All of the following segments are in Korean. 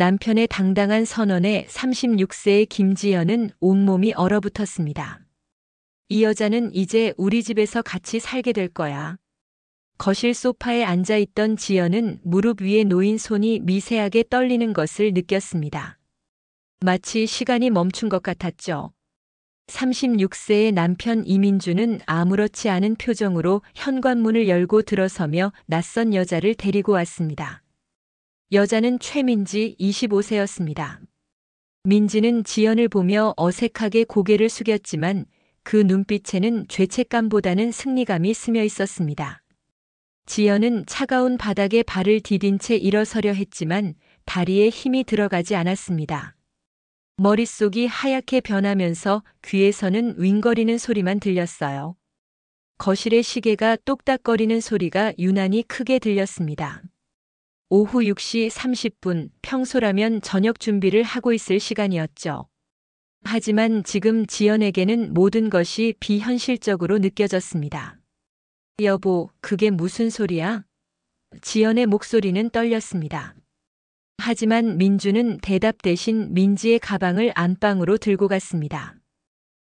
남편의 당당한 선언에 36세의 김지연은 온몸이 얼어붙었습니다. 이 여자는 이제 우리 집에서 같이 살게 될 거야. 거실 소파에 앉아있던 지연은 무릎 위에 놓인 손이 미세하게 떨리는 것을 느꼈습니다. 마치 시간이 멈춘 것 같았죠. 36세의 남편 이민주는 아무렇지 않은 표정으로 현관문을 열고 들어서며 낯선 여자를 데리고 왔습니다. 여자는 최민지 25세였습니다. 민지는 지연을 보며 어색하게 고개를 숙였지만 그 눈빛에는 죄책감보다는 승리감이 스며 있었습니다. 지연은 차가운 바닥에 발을 디딘 채 일어서려 했지만 다리에 힘이 들어가지 않았습니다. 머릿속이 하얗게 변하면서 귀에서는 윙거리는 소리만 들렸어요. 거실의 시계가 똑딱거리는 소리가 유난히 크게 들렸습니다. 오후 6시 30분, 평소라면 저녁 준비를 하고 있을 시간이었죠. 하지만 지금 지연에게는 모든 것이 비현실적으로 느껴졌습니다. 여보, 그게 무슨 소리야? 지연의 목소리는 떨렸습니다. 하지만 민주는 대답 대신 민지의 가방을 안방으로 들고 갔습니다.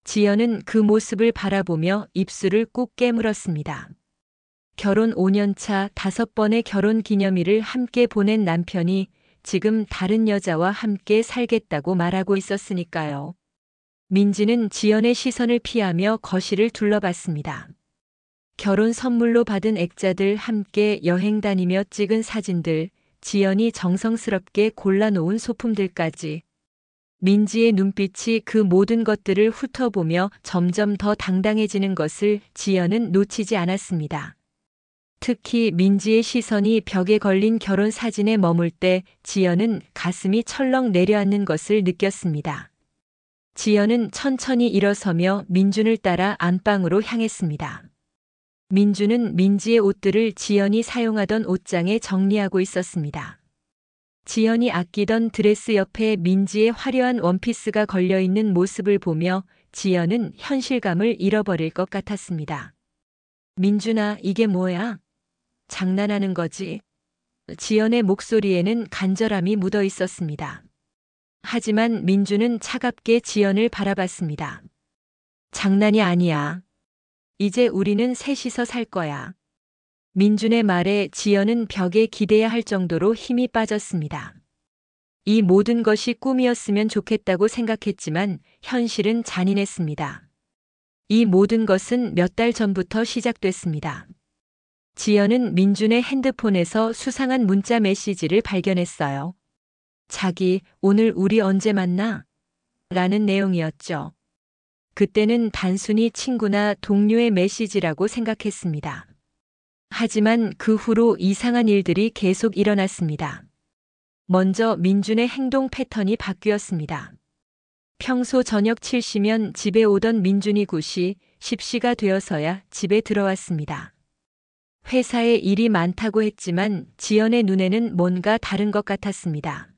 지연은 그 모습을 바라보며 입술을 꾹 깨물었습니다. 결혼 5년차 5번의 결혼 기념일을 함께 보낸 남편이 지금 다른 여자와 함께 살겠다고 말하고 있었으니까요. 민지는 지연의 시선을 피하며 거실을 둘러봤습니다. 결혼 선물로 받은 액자들, 함께 여행 다니며 찍은 사진들, 지연이 정성스럽게 골라놓은 소품들까지. 민지의 눈빛이 그 모든 것들을 훑어보며 점점 더 당당해지는 것을 지연은 놓치지 않았습니다. 특히 민지의 시선이 벽에 걸린 결혼 사진에 머물 때 지연은 가슴이 철렁 내려앉는 것을 느꼈습니다. 지연은 천천히 일어서며 민준을 따라 안방으로 향했습니다. 민주는 민지의 옷들을 지연이 사용하던 옷장에 정리하고 있었습니다. 지연이 아끼던 드레스 옆에 민지의 화려한 원피스가 걸려있는 모습을 보며 지연은 현실감을 잃어버릴 것 같았습니다. 민준아, 이게 뭐야? 장난하는 거지? 지연의 목소리에는 간절함이 묻어 있었습니다. 하지만 민주는 차갑게 지연을 바라봤습니다. 장난이 아니야. 이제 우리는 셋이서 살 거야. 민준의 말에 지연은 벽에 기대야 할 정도로 힘이 빠졌습니다. 이 모든 것이 꿈이었으면 좋겠다고 생각했지만 현실은 잔인했습니다. 이 모든 것은 몇 달 전부터 시작됐습니다. 지연은 민준의 핸드폰에서 수상한 문자 메시지를 발견했어요. 자기, 오늘 우리 언제 만나? 라는 내용이었죠. 그때는 단순히 친구나 동료의 메시지라고 생각했습니다. 하지만 그 후로 이상한 일들이 계속 일어났습니다. 먼저 민준의 행동 패턴이 바뀌었습니다. 평소 저녁 7시면 집에 오던 민준이 9시, 10시가 되어서야 집에 들어왔습니다. 회사에 일이 많다고 했지만 지연의 눈에는 뭔가 다른 것 같았습니다.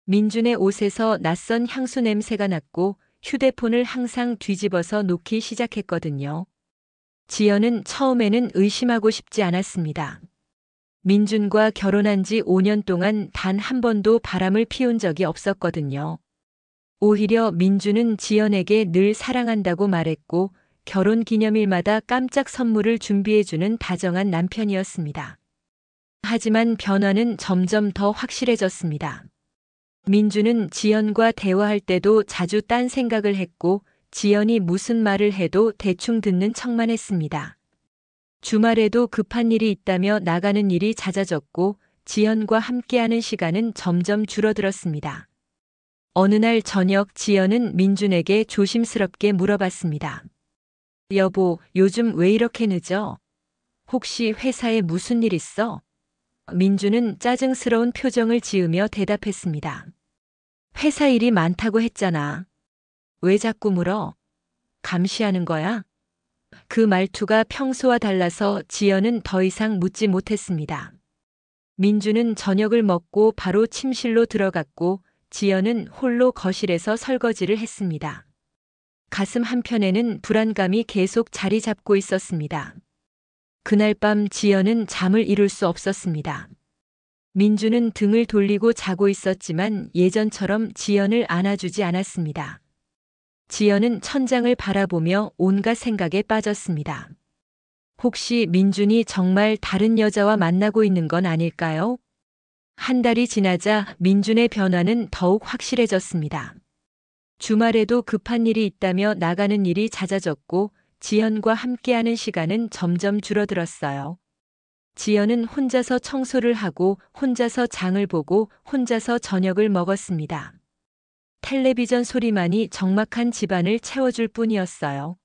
민준의 옷에서 낯선 향수 냄새가 났고 휴대폰을 항상 뒤집어서 놓기 시작했거든요. 지연은 처음에는 의심하고 싶지 않았습니다. 민준과 결혼한 지 5년 동안 단 한 번도 바람을 피운 적이 없었거든요. 오히려 민준은 지연에게 늘 사랑한다고 말했고 결혼 기념일마다 깜짝 선물을 준비해주는 다정한 남편이었습니다. 하지만 변화는 점점 더 확실해졌습니다. 민주는 지연과 대화할 때도 자주 딴 생각을 했고 지연이 무슨 말을 해도 대충 듣는 척만 했습니다. 주말에도 급한 일이 있다며 나가는 일이 잦아졌고 지연과 함께하는 시간은 점점 줄어들었습니다. 어느 날 저녁 지연은 민준에게 조심스럽게 물어봤습니다. 여보, 요즘 왜 이렇게 늦어? 혹시 회사에 무슨 일 있어? 민주는 짜증스러운 표정을 지으며 대답했습니다. 회사 일이 많다고 했잖아. 왜 자꾸 물어? 감시하는 거야? 그 말투가 평소와 달라서 지연은 더 이상 묻지 못했습니다. 민주는 저녁을 먹고 바로 침실로 들어갔고 지연은 홀로 거실에서 설거지를 했습니다. 가슴 한편에는 불안감이 계속 자리 잡고 있었습니다. 그날 밤 지연은 잠을 이룰 수 없었습니다. 민주는 등을 돌리고 자고 있었지만 예전처럼 지연을 안아주지 않았습니다. 지연은 천장을 바라보며 온갖 생각에 빠졌습니다. 혹시 민준이 정말 다른 여자와 만나고 있는 건 아닐까요? 한 달이 지나자 민준의 변화는 더욱 확실해졌습니다. 주말에도 급한 일이 있다며 나가는 일이 잦아졌고 지연과 함께하는 시간은 점점 줄어들었어요. 지연은 혼자서 청소를 하고 혼자서 장을 보고 혼자서 저녁을 먹었습니다. 텔레비전 소리만이 적막한 집안을 채워줄 뿐이었어요.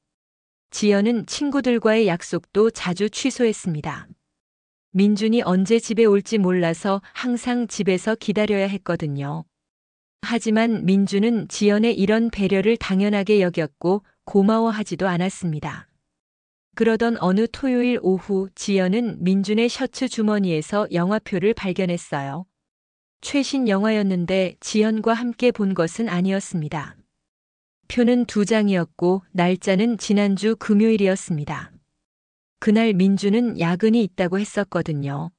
지연은 친구들과의 약속도 자주 취소했습니다. 민준이 언제 집에 올지 몰라서 항상 집에서 기다려야 했거든요. 하지만 민준은 지연의 이런 배려를 당연하게 여겼고 고마워하지도 않았습니다. 그러던 어느 토요일 오후 지연은 민준의 셔츠 주머니에서 영화표를 발견했어요. 최신 영화였는데 지연과 함께 본 것은 아니었습니다. 표는 2장이었고 날짜는 지난주 금요일이었습니다. 그날 민준은 야근이 있다고 했었거든요.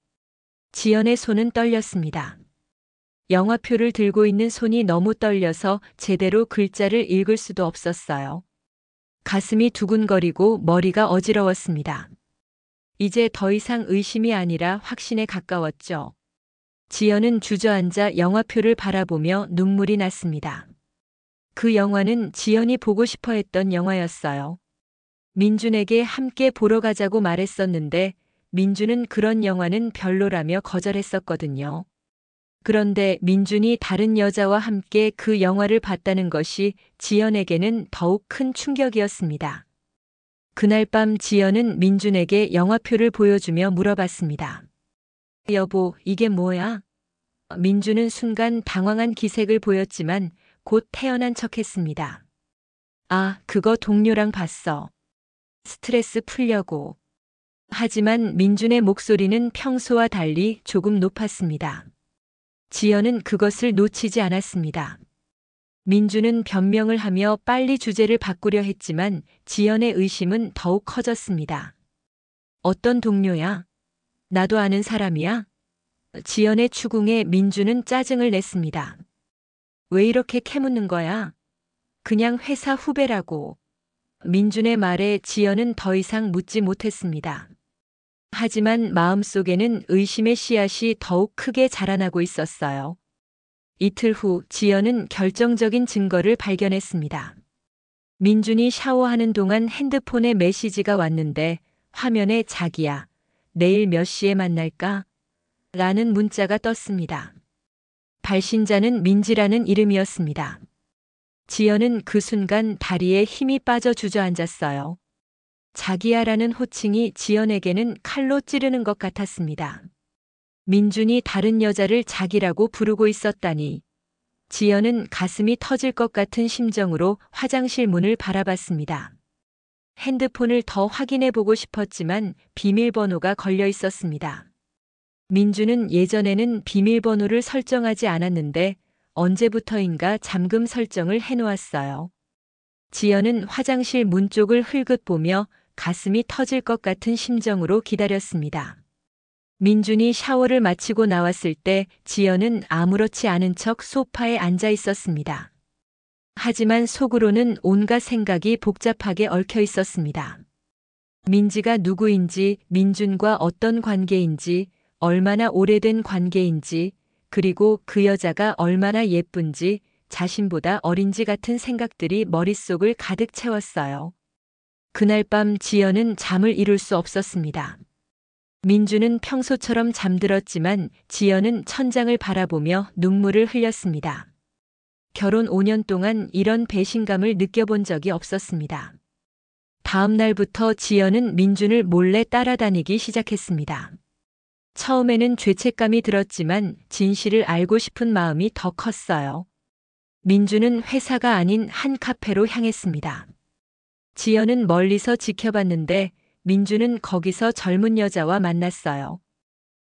지연의 손은 떨렸습니다. 영화표를 들고 있는 손이 너무 떨려서 제대로 글자를 읽을 수도 없었어요. 가슴이 두근거리고 머리가 어지러웠습니다. 이제 더 이상 의심이 아니라 확신에 가까웠죠. 지연은 주저앉아 영화표를 바라보며 눈물이 났습니다. 그 영화는 지연이 보고 싶어 했던 영화였어요. 민준에게 함께 보러 가자고 말했었는데 민준은 그런 영화는 별로라며 거절했었거든요. 그런데 민준이 다른 여자와 함께 그 영화를 봤다는 것이 지연에게는 더욱 큰 충격이었습니다. 그날 밤 지연은 민준에게 영화표를 보여주며 물어봤습니다. 여보, 이게 뭐야? 민준은 순간 당황한 기색을 보였지만 곧 태연한 척했습니다. 아, 그거 동료랑 봤어. 스트레스 풀려고. 하지만 민준의 목소리는 평소와 달리 조금 높았습니다. 지연은 그것을 놓치지 않았습니다. 민준은 변명을 하며 빨리 주제를 바꾸려 했지만 지연의 의심은 더욱 커졌습니다. 어떤 동료야? 나도 아는 사람이야? 지연의 추궁에 민준은 짜증을 냈습니다. 왜 이렇게 캐묻는 거야? 그냥 회사 후배라고. 민준의 말에 지연은 더 이상 묻지 못했습니다. 하지만 마음속에는 의심의 씨앗이 더욱 크게 자라나고 있었어요. 이틀 후 지연은 결정적인 증거를 발견했습니다. 민준이 샤워하는 동안 핸드폰에 메시지가 왔는데 화면에 자기야, 내일 몇 시에 만날까? 라는 문자가 떴습니다. 발신자는 민지라는 이름이었습니다. 지연은 그 순간 다리에 힘이 빠져 주저앉았어요. 자기야라는 호칭이 지연에게는 칼로 찌르는 것 같았습니다. 민준이 다른 여자를 자기라고 부르고 있었다니. 지연은 가슴이 터질 것 같은 심정으로 화장실 문을 바라봤습니다. 핸드폰을 더 확인해 보고 싶었지만 비밀번호가 걸려 있었습니다. 민준은 예전에는 비밀번호를 설정하지 않았는데 언제부터인가 잠금 설정을 해놓았어요. 지연은 화장실 문 쪽을 흘끗 보며 가슴이 터질 것 같은 심정으로 기다렸습니다. 민준이 샤워를 마치고 나왔을 때 지연은 아무렇지 않은 척 소파에 앉아 있었습니다. 하지만 속으로는 온갖 생각이 복잡하게 얽혀 있었습니다. 민지가 누구인지, 민준과 어떤 관계인지, 얼마나 오래된 관계인지, 그리고 그 여자가 얼마나 예쁜지, 자신보다 어린지 같은 생각들이 머릿속을 가득 채웠어요. 그날 밤 지연은 잠을 이룰 수 없었습니다. 민주는 평소처럼 잠들었지만 지연은 천장을 바라보며 눈물을 흘렸습니다. 결혼 5년 동안 이런 배신감을 느껴본 적이 없었습니다. 다음 날부터 지연은 민준을 몰래 따라다니기 시작했습니다. 처음에는 죄책감이 들었지만 진실을 알고 싶은 마음이 더 컸어요. 민준은 회사가 아닌 한 카페로 향했습니다. 지연은 멀리서 지켜봤는데 민준은 거기서 젊은 여자와 만났어요.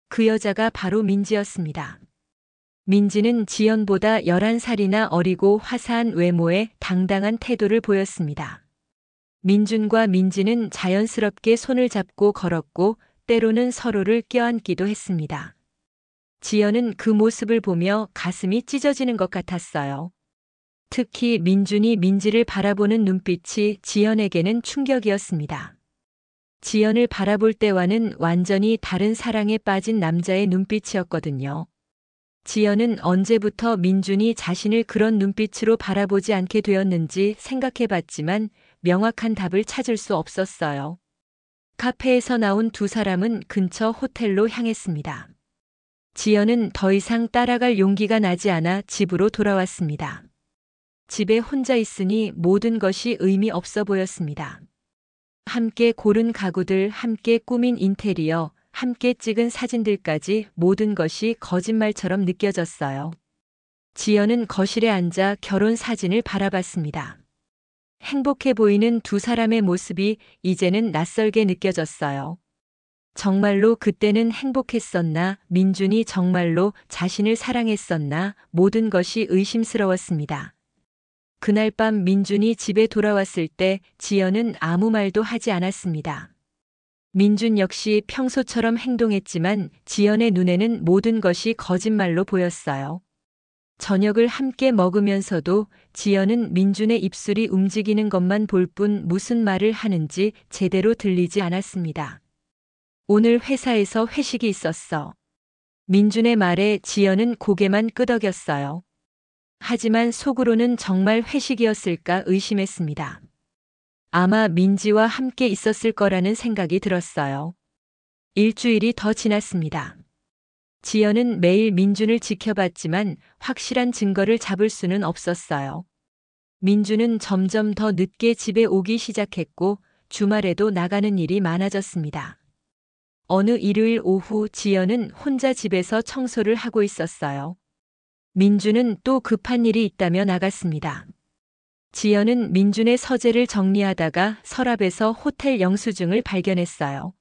그 여자가 바로 민지였습니다. 민지는 지연보다 11살이나 어리고 화사한 외모에 당당한 태도를 보였습니다. 민준과 민지는 자연스럽게 손을 잡고 걸었고 때로는 서로를 껴안기도 했습니다. 지연은 그 모습을 보며 가슴이 찢어지는 것 같았어요. 특히 민준이 민지를 바라보는 눈빛이 지연에게는 충격이었습니다. 지연을 바라볼 때와는 완전히 다른 사랑에 빠진 남자의 눈빛이었거든요. 지연은 언제부터 민준이 자신을 그런 눈빛으로 바라보지 않게 되었는지 생각해 봤지만 명확한 답을 찾을 수 없었어요. 카페에서 나온 두 사람은 근처 호텔로 향했습니다. 지연은 더 이상 따라갈 용기가 나지 않아 집으로 돌아왔습니다. 집에 혼자 있으니 모든 것이 의미 없어 보였습니다. 함께 고른 가구들, 함께 꾸민 인테리어, 함께 찍은 사진들까지 모든 것이 거짓말처럼 느껴졌어요. 지연은 거실에 앉아 결혼 사진을 바라봤습니다. 행복해 보이는 두 사람의 모습이 이제는 낯설게 느껴졌어요. 정말로 그때는 행복했었나, 민준이 정말로 자신을 사랑했었나, 모든 것이 의심스러웠습니다. 그날 밤 민준이 집에 돌아왔을 때 지연은 아무 말도 하지 않았습니다. 민준 역시 평소처럼 행동했지만 지연의 눈에는 모든 것이 거짓말로 보였어요. 저녁을 함께 먹으면서도 지연은 민준의 입술이 움직이는 것만 볼 뿐 무슨 말을 하는지 제대로 들리지 않았습니다. 오늘 회사에서 회식이 있었어. 민준의 말에 지연은 고개만 끄덕였어요. 하지만 속으로는 정말 회식이었을까 의심했습니다. 아마 민지와 함께 있었을 거라는 생각이 들었어요. 일주일이 더 지났습니다. 지연은 매일 민준을 지켜봤지만 확실한 증거를 잡을 수는 없었어요. 민준은 점점 더 늦게 집에 오기 시작했고 주말에도 나가는 일이 많아졌습니다. 어느 일요일 오후 지연은 혼자 집에서 청소를 하고 있었어요. 민준은 또 급한 일이 있다며 나갔습니다. 지연은 민준의 서재를 정리하다가 서랍에서 호텔 영수증을 발견했어요.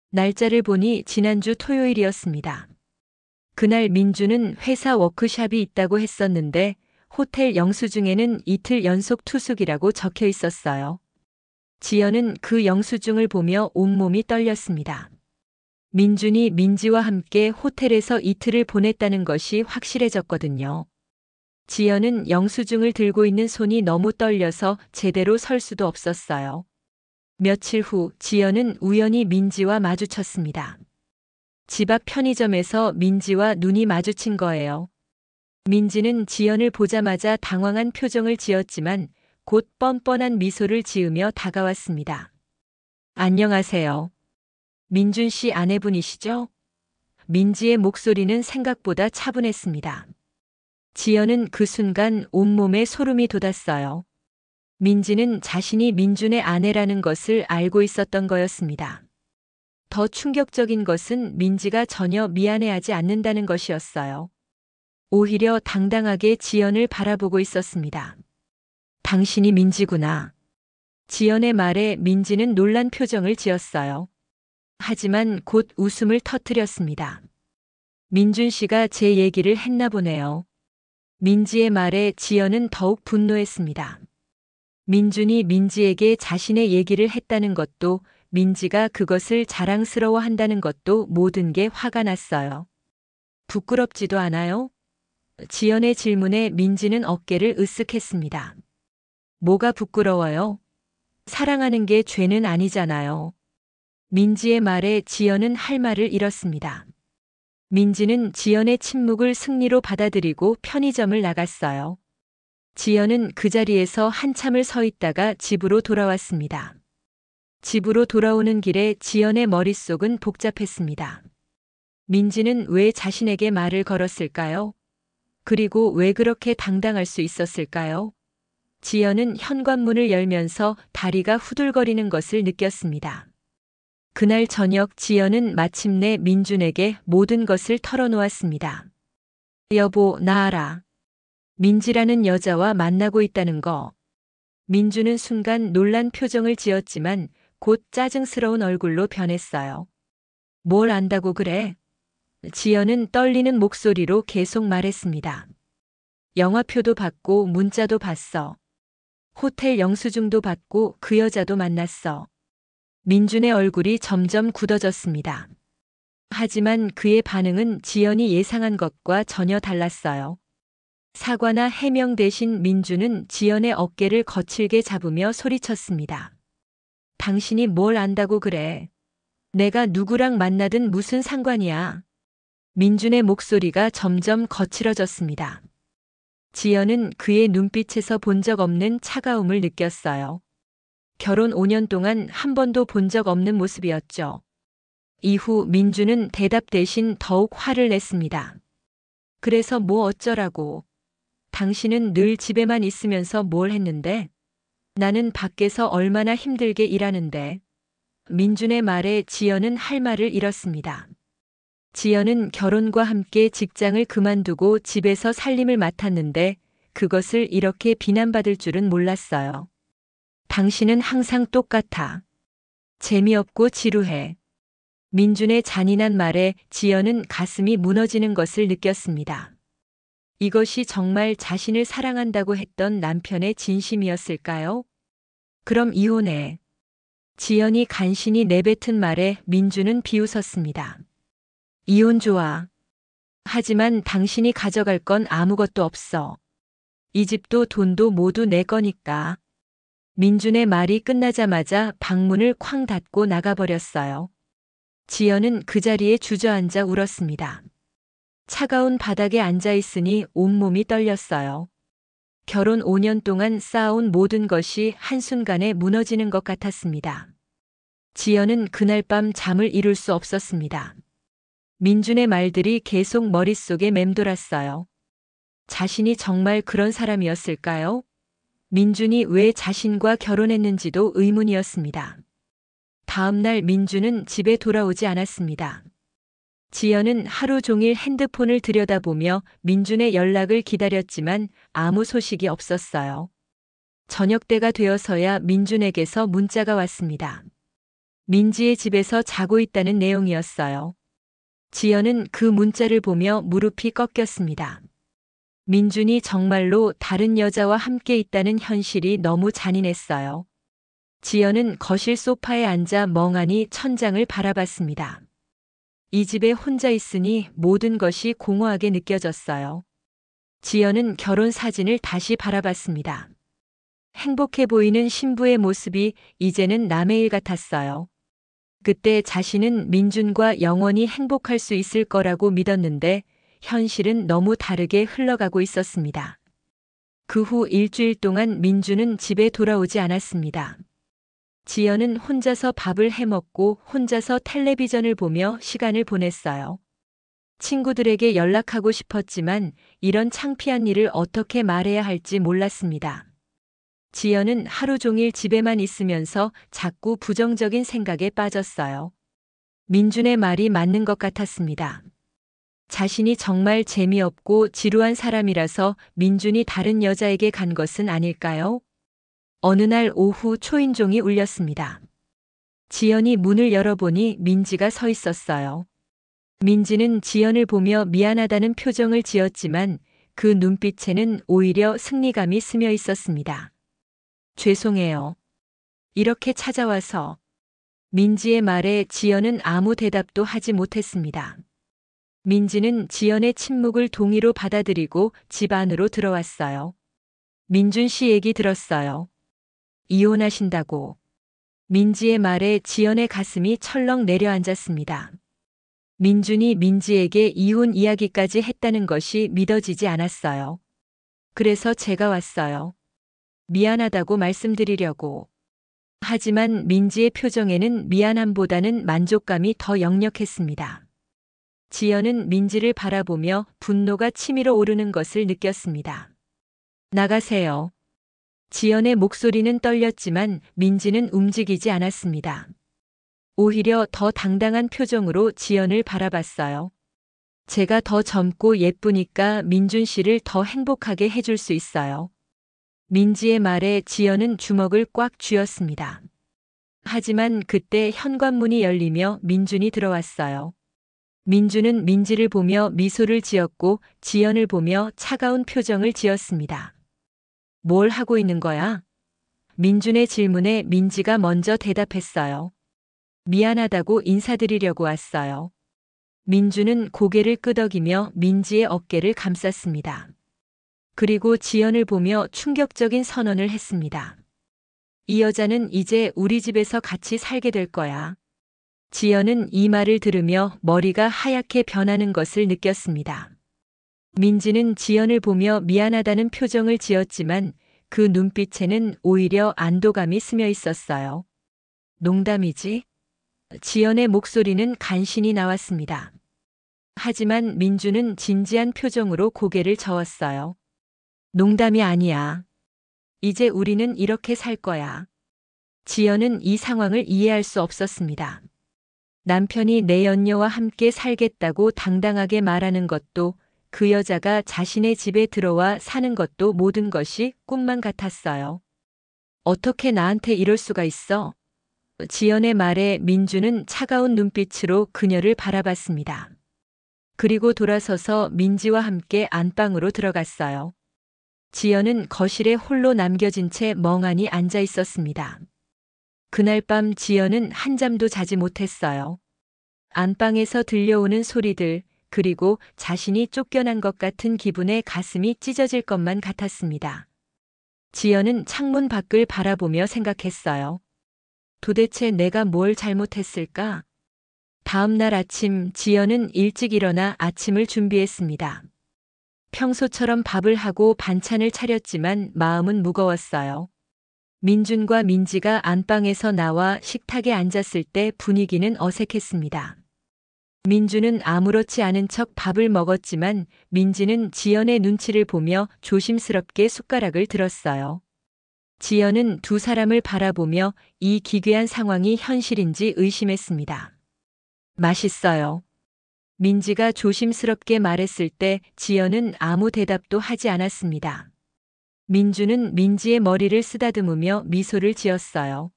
날짜를 보니 지난주 토요일이었습니다. 그날 민준은 회사 워크숍이 있다고 했었는데 호텔 영수증에는 이틀 연속 투숙이라고 적혀 있었어요. 지연은 그 영수증을 보며 온몸이 떨렸습니다. 민준이 민지와 함께 호텔에서 이틀을 보냈다는 것이 확실해졌거든요. 지연은 영수증을 들고 있는 손이 너무 떨려서 제대로 설 수도 없었어요. 며칠 후 지연은 우연히 민지와 마주쳤습니다. 집 앞 편의점에서 민지와 눈이 마주친 거예요. 민지는 지연을 보자마자 당황한 표정을 지었지만 곧 뻔뻔한 미소를 지으며 다가왔습니다. 안녕하세요. 민준 씨 아내분이시죠? 민지의 목소리는 생각보다 차분했습니다. 지연은 그 순간 온몸에 소름이 돋았어요. 민지는 자신이 민준의 아내라는 것을 알고 있었던 거였습니다. 더 충격적인 것은 민지가 전혀 미안해하지 않는다는 것이었어요. 오히려 당당하게 지연을 바라보고 있었습니다. 당신이 민지구나. 지연의 말에 민지는 놀란 표정을 지었어요. 하지만 곧 웃음을 터뜨렸습니다. 민준 씨가 제 얘기를 했나 보네요. 민지의 말에 지연은 더욱 분노했습니다. 민준이 민지에게 자신의 얘기를 했다는 것도 민지가 그것을 자랑스러워한다는 것도 모든 게 화가 났어요. 부끄럽지도 않아요? 지연의 질문에 민지는 어깨를 으쓱했습니다. 뭐가 부끄러워요? 사랑하는 게 죄는 아니잖아요. 민지의 말에 지연은 할 말을 잃었습니다. 민지는 지연의 침묵을 승리로 받아들이고 편의점을 나갔어요. 지연은 그 자리에서 한참을 서 있다가 집으로 돌아왔습니다. 집으로 돌아오는 길에 지연의 머릿속은 복잡했습니다. 민지는 왜 자신에게 말을 걸었을까요? 그리고 왜 그렇게 당당할 수 있었을까요? 지연은 현관문을 열면서 다리가 후들거리는 것을 느꼈습니다. 그날 저녁 지연은 마침내 민준에게 모든 것을 털어놓았습니다. 여보, 나 알아. 민지라는 여자와 만나고 있다는 거. 민준은 순간 놀란 표정을 지었지만 곧 짜증스러운 얼굴로 변했어요. 뭘 안다고 그래? 지연은 떨리는 목소리로 계속 말했습니다. 영화표도 받고 문자도 봤어. 호텔 영수증도 받고 그 여자도 만났어. 민준의 얼굴이 점점 굳어졌습니다. 하지만 그의 반응은 지연이 예상한 것과 전혀 달랐어요. 사과나 해명 대신 민주는 지연의 어깨를 거칠게 잡으며 소리쳤습니다. 당신이 뭘 안다고 그래? 내가 누구랑 만나든 무슨 상관이야? 민준의 목소리가 점점 거칠어졌습니다. 지연은 그의 눈빛에서 본 적 없는 차가움을 느꼈어요. 결혼 5년 동안 한 번도 본 적 없는 모습이었죠. 이후 민주는 대답 대신 더욱 화를 냈습니다. 그래서 뭐 어쩌라고? 당신은 늘 집에만 있으면서 뭘 했는데? 나는 밖에서 얼마나 힘들게 일하는데. 민준의 말에 지연은 할 말을 잃었습니다. 지연은 결혼과 함께 직장을 그만두고 집에서 살림을 맡았는데 그것을 이렇게 비난받을 줄은 몰랐어요. 당신은 항상 똑같아. 재미없고 지루해. 민준의 잔인한 말에 지연은 가슴이 무너지는 것을 느꼈습니다. 이것이 정말 자신을 사랑한다고 했던 남편의 진심이었을까요? 그럼 이혼해. 지연이 간신히 내뱉은 말에 민주는 비웃었습니다. 이혼 좋아. 하지만 당신이 가져갈 건 아무것도 없어. 이 집도 돈도 모두 내 거니까. 민준의 말이 끝나자마자 방문을 쾅 닫고 나가버렸어요. 지연은 그 자리에 주저앉아 울었습니다. 차가운 바닥에 앉아 있으니 온몸이 떨렸어요. 결혼 5년 동안 쌓아온 모든 것이 한순간에 무너지는 것 같았습니다. 지연은 그날 밤 잠을 이룰 수 없었습니다. 민준의 말들이 계속 머릿속에 맴돌았어요. 자신이 정말 그런 사람이었을까요? 민준이 왜 자신과 결혼했는지도 의문이었습니다. 다음 날 민준은 집에 돌아오지 않았습니다. 지연은 하루 종일 핸드폰을 들여다보며 민준의 연락을 기다렸지만 아무 소식이 없었어요. 저녁 때가 되어서야 민준에게서 문자가 왔습니다. 민지의 집에서 자고 있다는 내용이었어요. 지연은 그 문자를 보며 무릎이 꺾였습니다. 민준이 정말로 다른 여자와 함께 있다는 현실이 너무 잔인했어요. 지연은 거실 소파에 앉아 멍하니 천장을 바라봤습니다. 이 집에 혼자 있으니 모든 것이 공허하게 느껴졌어요. 지연은 결혼 사진을 다시 바라봤습니다. 행복해 보이는 신부의 모습이 이제는 남의 일 같았어요. 그때 자신은 민준과 영원히 행복할 수 있을 거라고 믿었는데 현실은 너무 다르게 흘러가고 있었습니다. 그 후 일주일 동안 민준은 집에 돌아오지 않았습니다. 지연은 혼자서 밥을 해먹고 혼자서 텔레비전을 보며 시간을 보냈어요. 친구들에게 연락하고 싶었지만 이런 창피한 일을 어떻게 말해야 할지 몰랐습니다. 지연은 하루 종일 집에만 있으면서 자꾸 부정적인 생각에 빠졌어요. 민준의 말이 맞는 것 같았습니다. 자신이 정말 재미없고 지루한 사람이라서 민준이 다른 여자에게 간 것은 아닐까요? 어느 날 오후 초인종이 울렸습니다. 지연이 문을 열어보니 민지가 서 있었어요. 민지는 지연을 보며 미안하다는 표정을 지었지만 그 눈빛에는 오히려 승리감이 스며 있었습니다. 죄송해요. 이렇게 찾아와서. 민지의 말에 지연은 아무 대답도 하지 못했습니다. 민지는 지연의 침묵을 동의로 받아들이고 집 안으로 들어왔어요. 민준 씨 얘기 들었어요. 이혼하신다고. 민지의 말에 지연의 가슴이 철렁 내려앉았습니다. 민준이 민지에게 이혼 이야기까지 했다는 것이 믿어지지 않았어요. 그래서 제가 왔어요. 미안하다고 말씀드리려고. 하지만 민지의 표정에는 미안함보다는 만족감이 더 역력했습니다. 지연은 민지를 바라보며 분노가 치밀어 오르는 것을 느꼈습니다. 나가세요. 지연의 목소리는 떨렸지만 민지는 움직이지 않았습니다. 오히려 더 당당한 표정으로 지연을 바라봤어요. 제가 더 젊고 예쁘니까 민준 씨를 더 행복하게 해줄 수 있어요. 민지의 말에 지연은 주먹을 꽉 쥐었습니다. 하지만 그때 현관문이 열리며 민준이 들어왔어요. 민준은 민지를 보며 미소를 지었고 지연을 보며 차가운 표정을 지었습니다. 뭘 하고 있는 거야? 민준의 질문에 민지가 먼저 대답했어요. 미안하다고 인사드리려고 왔어요. 민주는 고개를 끄덕이며 민지의 어깨를 감쌌습니다. 그리고 지연을 보며 충격적인 선언을 했습니다. 이 여자는 이제 우리 집에서 같이 살게 될 거야. 지연은 이 말을 들으며 머리가 하얗게 변하는 것을 느꼈습니다. 민지는 지연을 보며 미안하다는 표정을 지었지만 그 눈빛에는 오히려 안도감이 스며 있었어요. 농담이지? 지연의 목소리는 간신히 나왔습니다. 하지만 민주는 진지한 표정으로 고개를 저었어요. 농담이 아니야. 이제 우리는 이렇게 살 거야. 지연은 이 상황을 이해할 수 없었습니다. 남편이 내 연녀와 함께 살겠다고 당당하게 말하는 것도, 그 여자가 자신의 집에 들어와 사는 것도 모든 것이 꿈만 같았어요. 어떻게 나한테 이럴 수가 있어? 지연의 말에 민주는 차가운 눈빛으로 그녀를 바라봤습니다. 그리고 돌아서서 민지와 함께 안방으로 들어갔어요. 지연은 거실에 홀로 남겨진 채 멍하니 앉아 있었습니다. 그날 밤 지연은 한잠도 자지 못했어요. 안방에서 들려오는 소리들, 그리고 자신이 쫓겨난 것 같은 기분에 가슴이 찢어질 것만 같았습니다. 지연은 창문 밖을 바라보며 생각했어요. 도대체 내가 뭘 잘못했을까? 다음 날 아침 지연은 일찍 일어나 아침을 준비했습니다. 평소처럼 밥을 하고 반찬을 차렸지만 마음은 무거웠어요. 민준과 민지가 안방에서 나와 식탁에 앉았을 때 분위기는 어색했습니다. 민주는 아무렇지 않은 척 밥을 먹었지만 민지는 지연의 눈치를 보며 조심스럽게 숟가락을 들었어요. 지연은 두 사람을 바라보며 이 기괴한 상황이 현실인지 의심했습니다. 맛있어요. 민지가 조심스럽게 말했을 때 지연은 아무 대답도 하지 않았습니다. 민주는 민지의 머리를 쓰다듬으며 미소를 지었어요.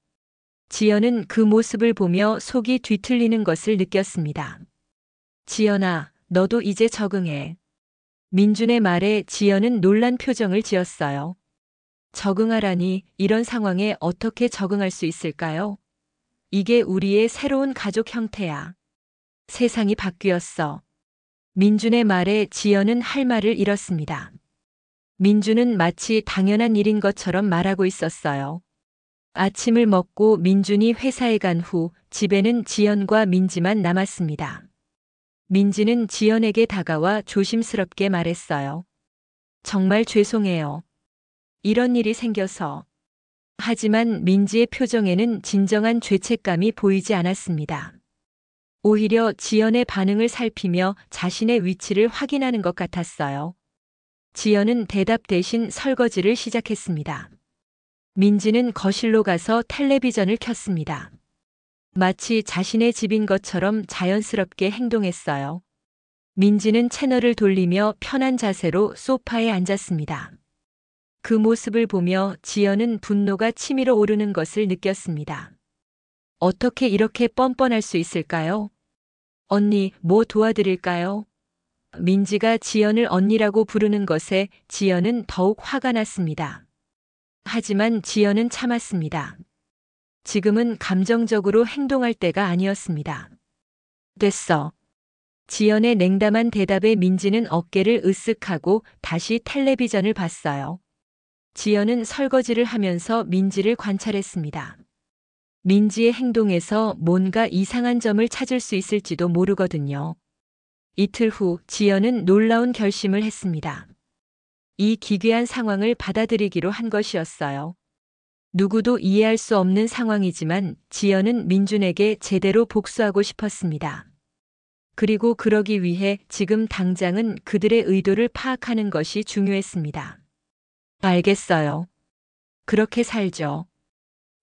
지연은 그 모습을 보며 속이 뒤틀리는 것을 느꼈습니다. 지연아, 너도 이제 적응해. 민준의 말에 지연은 놀란 표정을 지었어요. 적응하라니, 이런 상황에 어떻게 적응할 수 있을까요? 이게 우리의 새로운 가족 형태야. 세상이 바뀌었어. 민준의 말에 지연은 할 말을 잃었습니다. 민준은 마치 당연한 일인 것처럼 말하고 있었어요. 아침을 먹고 민준이 회사에 간 후 집에는 지연과 민지만 남았습니다. 민지는 지연에게 다가와 조심스럽게 말했어요. 정말 죄송해요. 이런 일이 생겨서. 하지만 민지의 표정에는 진정한 죄책감이 보이지 않았습니다. 오히려 지연의 반응을 살피며 자신의 위치를 확인하는 것 같았어요. 지연은 대답 대신 설거지를 시작했습니다. 민지는 거실로 가서 텔레비전을 켰습니다. 마치 자신의 집인 것처럼 자연스럽게 행동했어요. 민지는 채널을 돌리며 편한 자세로 소파에 앉았습니다. 그 모습을 보며 지연은 분노가 치밀어 오르는 것을 느꼈습니다. 어떻게 이렇게 뻔뻔할 수 있을까요? 언니, 뭐 도와드릴까요? 민지가 지연을 언니라고 부르는 것에 지연은 더욱 화가 났습니다. 하지만 지연은 참았습니다. 지금은 감정적으로 행동할 때가 아니었습니다. 됐어. 지연의 냉담한 대답에 민지는 어깨를 으쓱하고 다시 텔레비전을 봤어요. 지연은 설거지를 하면서 민지를 관찰했습니다. 민지의 행동에서 뭔가 이상한 점을 찾을 수 있을지도 모르거든요. 이틀 후 지연은 놀라운 결심을 했습니다. 이 기괴한 상황을 받아들이기로 한 것이었어요. 누구도 이해할 수 없는 상황이지만 지연은 민준에게 제대로 복수하고 싶었습니다. 그리고 그러기 위해 지금 당장은 그들의 의도를 파악하는 것이 중요했습니다. 알겠어요. 그렇게 살죠.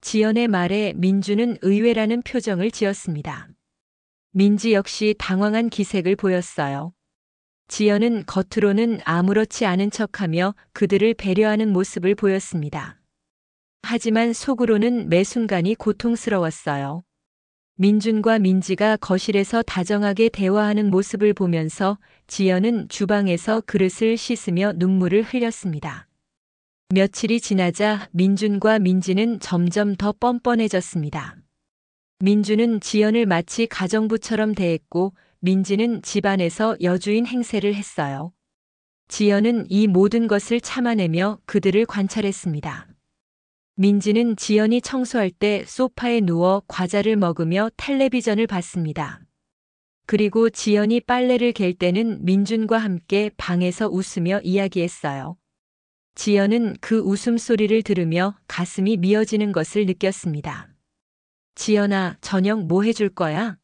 지연의 말에 민주는 의외라는 표정을 지었습니다. 민지 역시 당황한 기색을 보였어요. 지연은 겉으로는 아무렇지 않은 척하며 그들을 배려하는 모습을 보였습니다. 하지만 속으로는 매 순간이 고통스러웠어요. 민준과 민지가 거실에서 다정하게 대화하는 모습을 보면서 지연은 주방에서 그릇을 씻으며 눈물을 흘렸습니다. 며칠이 지나자 민준과 민지는 점점 더 뻔뻔해졌습니다. 민준은 지연을 마치 가정부처럼 대했고 민지는 집안에서 여주인 행세를 했어요. 지연은 이 모든 것을 참아내며 그들을 관찰했습니다. 민지는 지연이 청소할 때 소파에 누워 과자를 먹으며 텔레비전을 봤습니다. 그리고 지연이 빨래를 갤 때는 민준과 함께 방에서 웃으며 이야기했어요. 지연은 그 웃음소리를 들으며 가슴이 미어지는 것을 느꼈습니다. 지연아, 저녁 뭐 해줄 거야?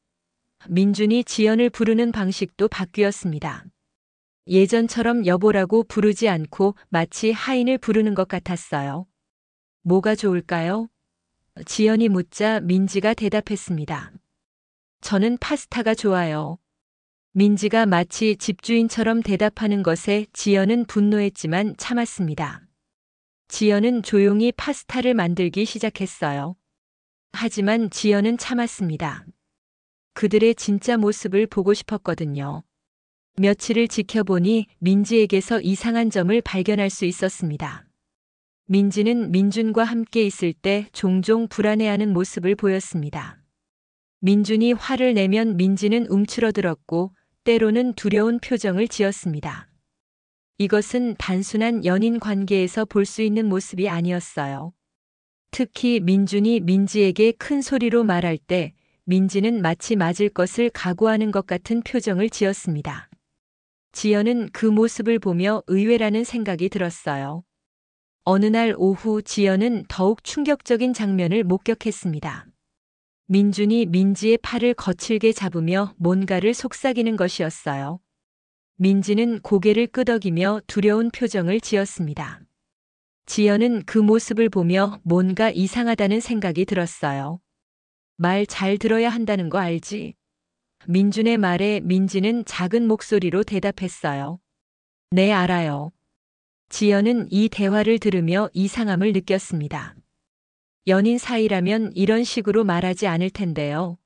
민준이 지연을 부르는 방식도 바뀌었습니다. 예전처럼 여보라고 부르지 않고 마치 하인을 부르는 것 같았어요. 뭐가 좋을까요? 지연이 묻자 민지가 대답했습니다. 저는 파스타가 좋아요. 민지가 마치 집주인처럼 대답하는 것에 지연은 분노했지만 참았습니다. 지연은 조용히 파스타를 만들기 시작했어요. 하지만 지연은 참았습니다. 그들의 진짜 모습을 보고 싶었거든요. 며칠을 지켜보니 민지에게서 이상한 점을 발견할 수 있었습니다. 민지는 민준과 함께 있을 때 종종 불안해하는 모습을 보였습니다. 민준이 화를 내면 민지는 움츠러들었고 때로는 두려운 표정을 지었습니다. 이것은 단순한 연인 관계에서 볼 수 있는 모습이 아니었어요. 특히 민준이 민지에게 큰 소리로 말할 때 민지는 마치 맞을 것을 각오하는 것 같은 표정을 지었습니다. 지연은 그 모습을 보며 의외라는 생각이 들었어요. 어느 날 오후 지연은 더욱 충격적인 장면을 목격했습니다. 민준이 민지의 팔을 거칠게 잡으며 뭔가를 속삭이는 것이었어요. 민지는 고개를 끄덕이며 두려운 표정을 지었습니다. 지연은 그 모습을 보며 뭔가 이상하다는 생각이 들었어요. 말 잘 들어야 한다는 거 알지? 민준의 말에 민지는 작은 목소리로 대답했어요. 네, 알아요. 지연은 이 대화를 들으며 이상함을 느꼈습니다. 연인 사이라면 이런 식으로 말하지 않을 텐데요.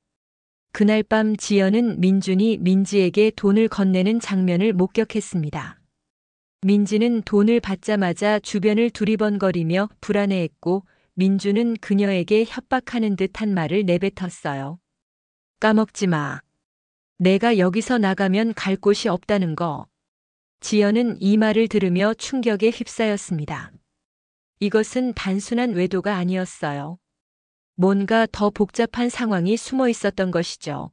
그날 밤 지연은 민준이 민지에게 돈을 건네는 장면을 목격했습니다. 민지는 돈을 받자마자 주변을 두리번거리며 불안해했고 민준은 그녀에게 협박하는 듯한 말을 내뱉었어요. 까먹지 마. 내가 여기서 나가면 갈 곳이 없다는 거. 지연은 이 말을 들으며 충격에 휩싸였습니다. 이것은 단순한 외도가 아니었어요. 뭔가 더 복잡한 상황이 숨어 있었던 것이죠.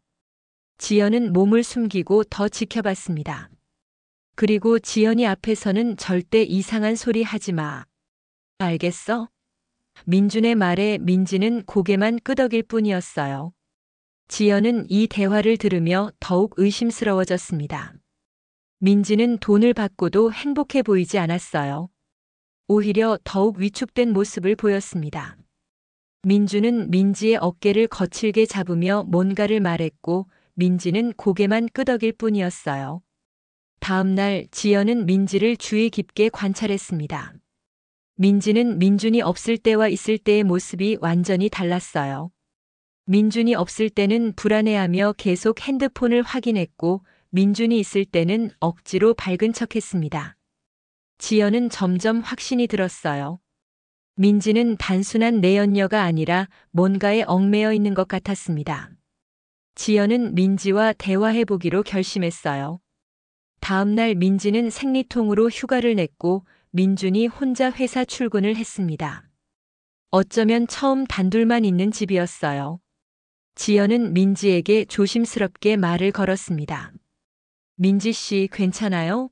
지연은 몸을 숨기고 더 지켜봤습니다. 그리고 지연이 앞에서는 절대 이상한 소리 하지 마. 알겠어? 민준의 말에 민지는 고개만 끄덕일 뿐이었어요. 지연은 이 대화를 들으며 더욱 의심스러워졌습니다. 민지는 돈을 받고도 행복해 보이지 않았어요. 오히려 더욱 위축된 모습을 보였습니다. 민주는 민지의 어깨를 거칠게 잡으며 뭔가를 말했고 민지는 고개만 끄덕일 뿐이었어요. 다음 날 지연은 민지를 주의 깊게 관찰했습니다. 민지는 민준이 없을 때와 있을 때의 모습이 완전히 달랐어요. 민준이 없을 때는 불안해하며 계속 핸드폰을 확인했고 민준이 있을 때는 억지로 밝은 척했습니다. 지연은 점점 확신이 들었어요. 민지는 단순한 내연녀가 아니라 뭔가에 얽매여 있는 것 같았습니다. 지연은 민지와 대화해보기로 결심했어요. 다음 날 민지는 생리통으로 휴가를 냈고 민준이 혼자 회사 출근을 했습니다. 어쩌면 처음 단둘만 있는 집이었어요. 지연은 민지에게 조심스럽게 말을 걸었습니다. 민지 씨, 괜찮아요?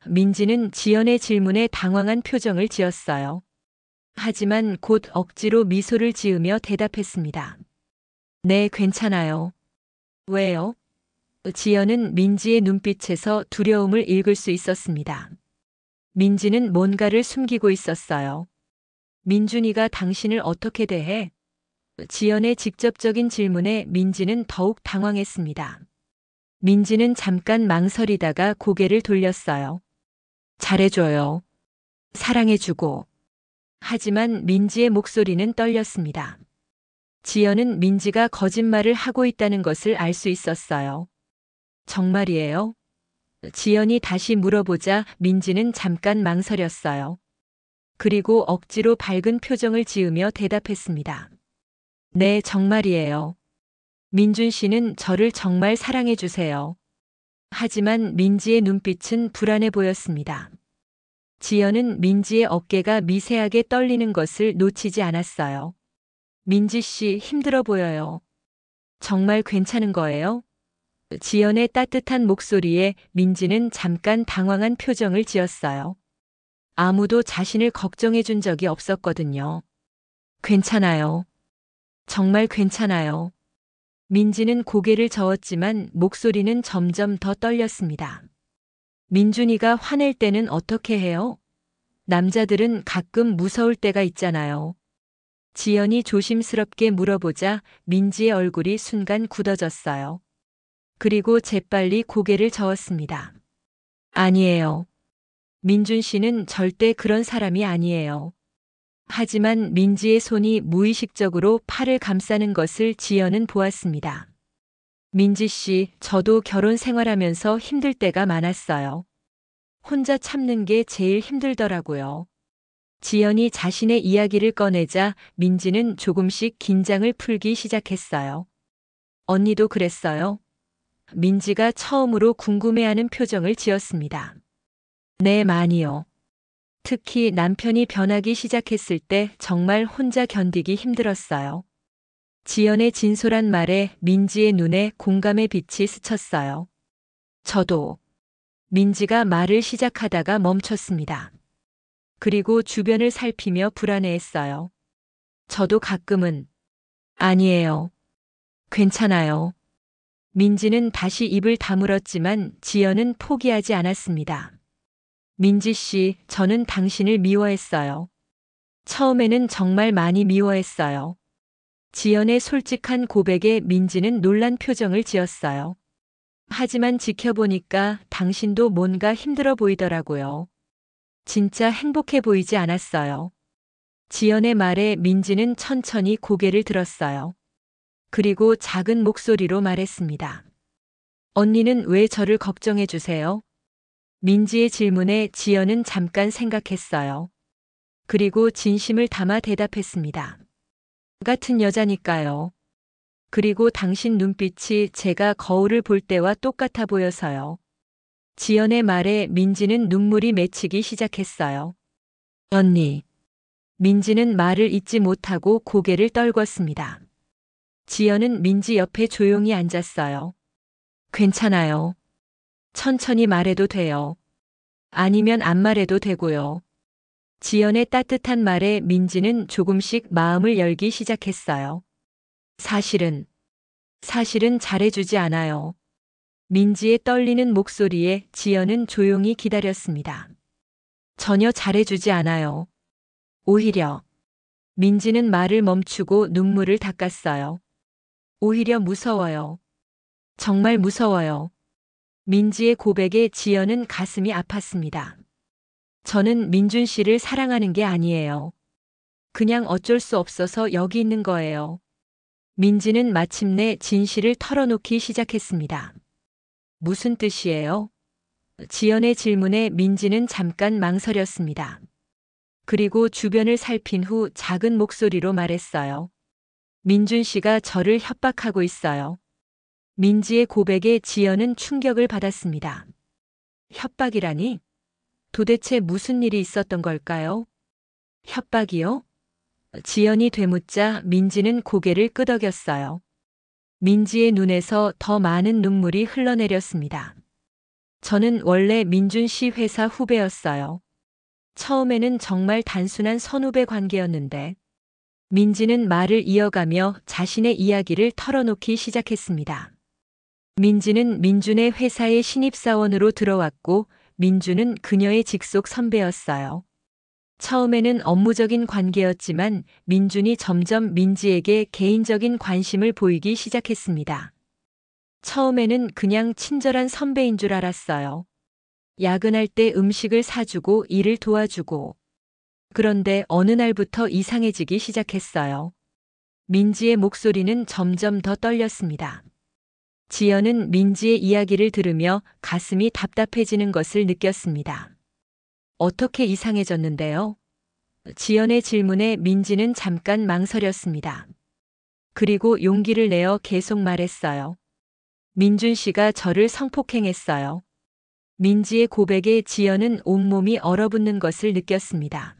민지는 지연의 질문에 당황한 표정을 지었어요. 하지만 곧 억지로 미소를 지으며 대답했습니다. 네, 괜찮아요. 왜요? 지연은 민지의 눈빛에서 두려움을 읽을 수 있었습니다. 민지는 뭔가를 숨기고 있었어요. 민준이가 당신을 어떻게 대해? 지연의 직접적인 질문에 민지는 더욱 당황했습니다. 민지는 잠깐 망설이다가 고개를 돌렸어요. 잘해줘요. 사랑해주고. 하지만 민지의 목소리는 떨렸습니다. 지연은 민지가 거짓말을 하고 있다는 것을 알 수 있었어요. 정말이에요? 지연이 다시 물어보자 민지는 잠깐 망설였어요. 그리고 억지로 밝은 표정을 지으며 대답했습니다. 네, 정말이에요. 민준 씨는 저를 정말 사랑해 주세요. 하지만 민지의 눈빛은 불안해 보였습니다. 지연은 민지의 어깨가 미세하게 떨리는 것을 놓치지 않았어요. 민지 씨 힘들어 보여요. 정말 괜찮은 거예요? 지연의 따뜻한 목소리에 민지는 잠깐 당황한 표정을 지었어요. 아무도 자신을 걱정해 준 적이 없었거든요. 괜찮아요. 정말 괜찮아요. 민지는 고개를 저었지만 목소리는 점점 더 떨렸습니다. 민준이가 화낼 때는 어떻게 해요? 남자들은 가끔 무서울 때가 있잖아요. 지연이 조심스럽게 물어보자 민지의 얼굴이 순간 굳어졌어요. 그리고 재빨리 고개를 저었습니다. 아니에요. 민준 씨는 절대 그런 사람이 아니에요. 하지만 민지의 손이 무의식적으로 팔을 감싸는 것을 지연은 보았습니다. 민지 씨, 저도 결혼 생활하면서 힘들 때가 많았어요. 혼자 참는 게 제일 힘들더라고요. 지연이 자신의 이야기를 꺼내자 민지는 조금씩 긴장을 풀기 시작했어요. 언니도 그랬어요? 민지가 처음으로 궁금해하는 표정을 지었습니다. 네, 많이요. 특히 남편이 변하기 시작했을 때 정말 혼자 견디기 힘들었어요. 지연의 진솔한 말에 민지의 눈에 공감의 빛이 스쳤어요. 저도. 민지가 말을 시작하다가 멈췄습니다. 그리고 주변을 살피며 불안해했어요. 저도 가끔은. 아니에요. 괜찮아요. 민지는 다시 입을 다물었지만 지연은 포기하지 않았습니다. 민지 씨, 저는 당신을 미워했어요. 처음에는 정말 많이 미워했어요. 지연의 솔직한 고백에 민지는 놀란 표정을 지었어요. 하지만 지켜보니까 당신도 뭔가 힘들어 보이더라고요. 진짜 행복해 보이지 않았어요. 지연의 말에 민지는 천천히 고개를 들었어요. 그리고 작은 목소리로 말했습니다. 언니는 왜 저를 걱정해 주세요? 민지의 질문에 지연은 잠깐 생각했어요. 그리고 진심을 담아 대답했습니다. 같은 여자니까요. 그리고 당신 눈빛이 제가 거울을 볼 때와 똑같아 보여서요. 지연의 말에 민지는 눈물이 맺히기 시작했어요. 언니. 민지는 말을 잇지 못하고 고개를 떨궜습니다. 지연은 민지 옆에 조용히 앉았어요. 괜찮아요. 천천히 말해도 돼요. 아니면 안 말해도 되고요. 지연의 따뜻한 말에 민지는 조금씩 마음을 열기 시작했어요. 사실은 잘해주지 않아요. 민지의 떨리는 목소리에 지연은 조용히 기다렸습니다. 전혀 잘해주지 않아요. 오히려. 민지는 말을 멈추고 눈물을 닦았어요. 오히려 무서워요. 정말 무서워요. 민지의 고백에 지연은 가슴이 아팠습니다. 저는 민준 씨를 사랑하는 게 아니에요. 그냥 어쩔 수 없어서 여기 있는 거예요. 민지는 마침내 진실을 털어놓기 시작했습니다. 무슨 뜻이에요? 지연의 질문에 민지는 잠깐 망설였습니다. 그리고 주변을 살핀 후 작은 목소리로 말했어요. 민준 씨가 저를 협박하고 있어요. 민지의 고백에 지연은 충격을 받았습니다. 협박이라니? 도대체 무슨 일이 있었던 걸까요? 협박이요? 지연이 되묻자 민지는 고개를 끄덕였어요. 민지의 눈에서 더 많은 눈물이 흘러내렸습니다. 저는 원래 민준 씨 회사 후배였어요. 처음에는 정말 단순한 선후배 관계였는데, 민지는 말을 이어가며 자신의 이야기를 털어놓기 시작했습니다. 민지는 민준의 회사에 신입사원으로 들어왔고 민준은 그녀의 직속 선배였어요. 처음에는 업무적인 관계였지만 민준이 점점 민지에게 개인적인 관심을 보이기 시작했습니다. 처음에는 그냥 친절한 선배인 줄 알았어요. 야근할 때 음식을 사주고 일을 도와주고. 그런데 어느 날부터 이상해지기 시작했어요. 민지의 목소리는 점점 더 떨렸습니다. 지연은 민지의 이야기를 들으며 가슴이 답답해지는 것을 느꼈습니다. 어떻게 이상해졌는데요? 지연의 질문에 민지는 잠깐 망설였습니다. 그리고 용기를 내어 계속 말했어요. 민준 씨가 저를 성폭행했어요. 민지의 고백에 지연은 온몸이 얼어붙는 것을 느꼈습니다.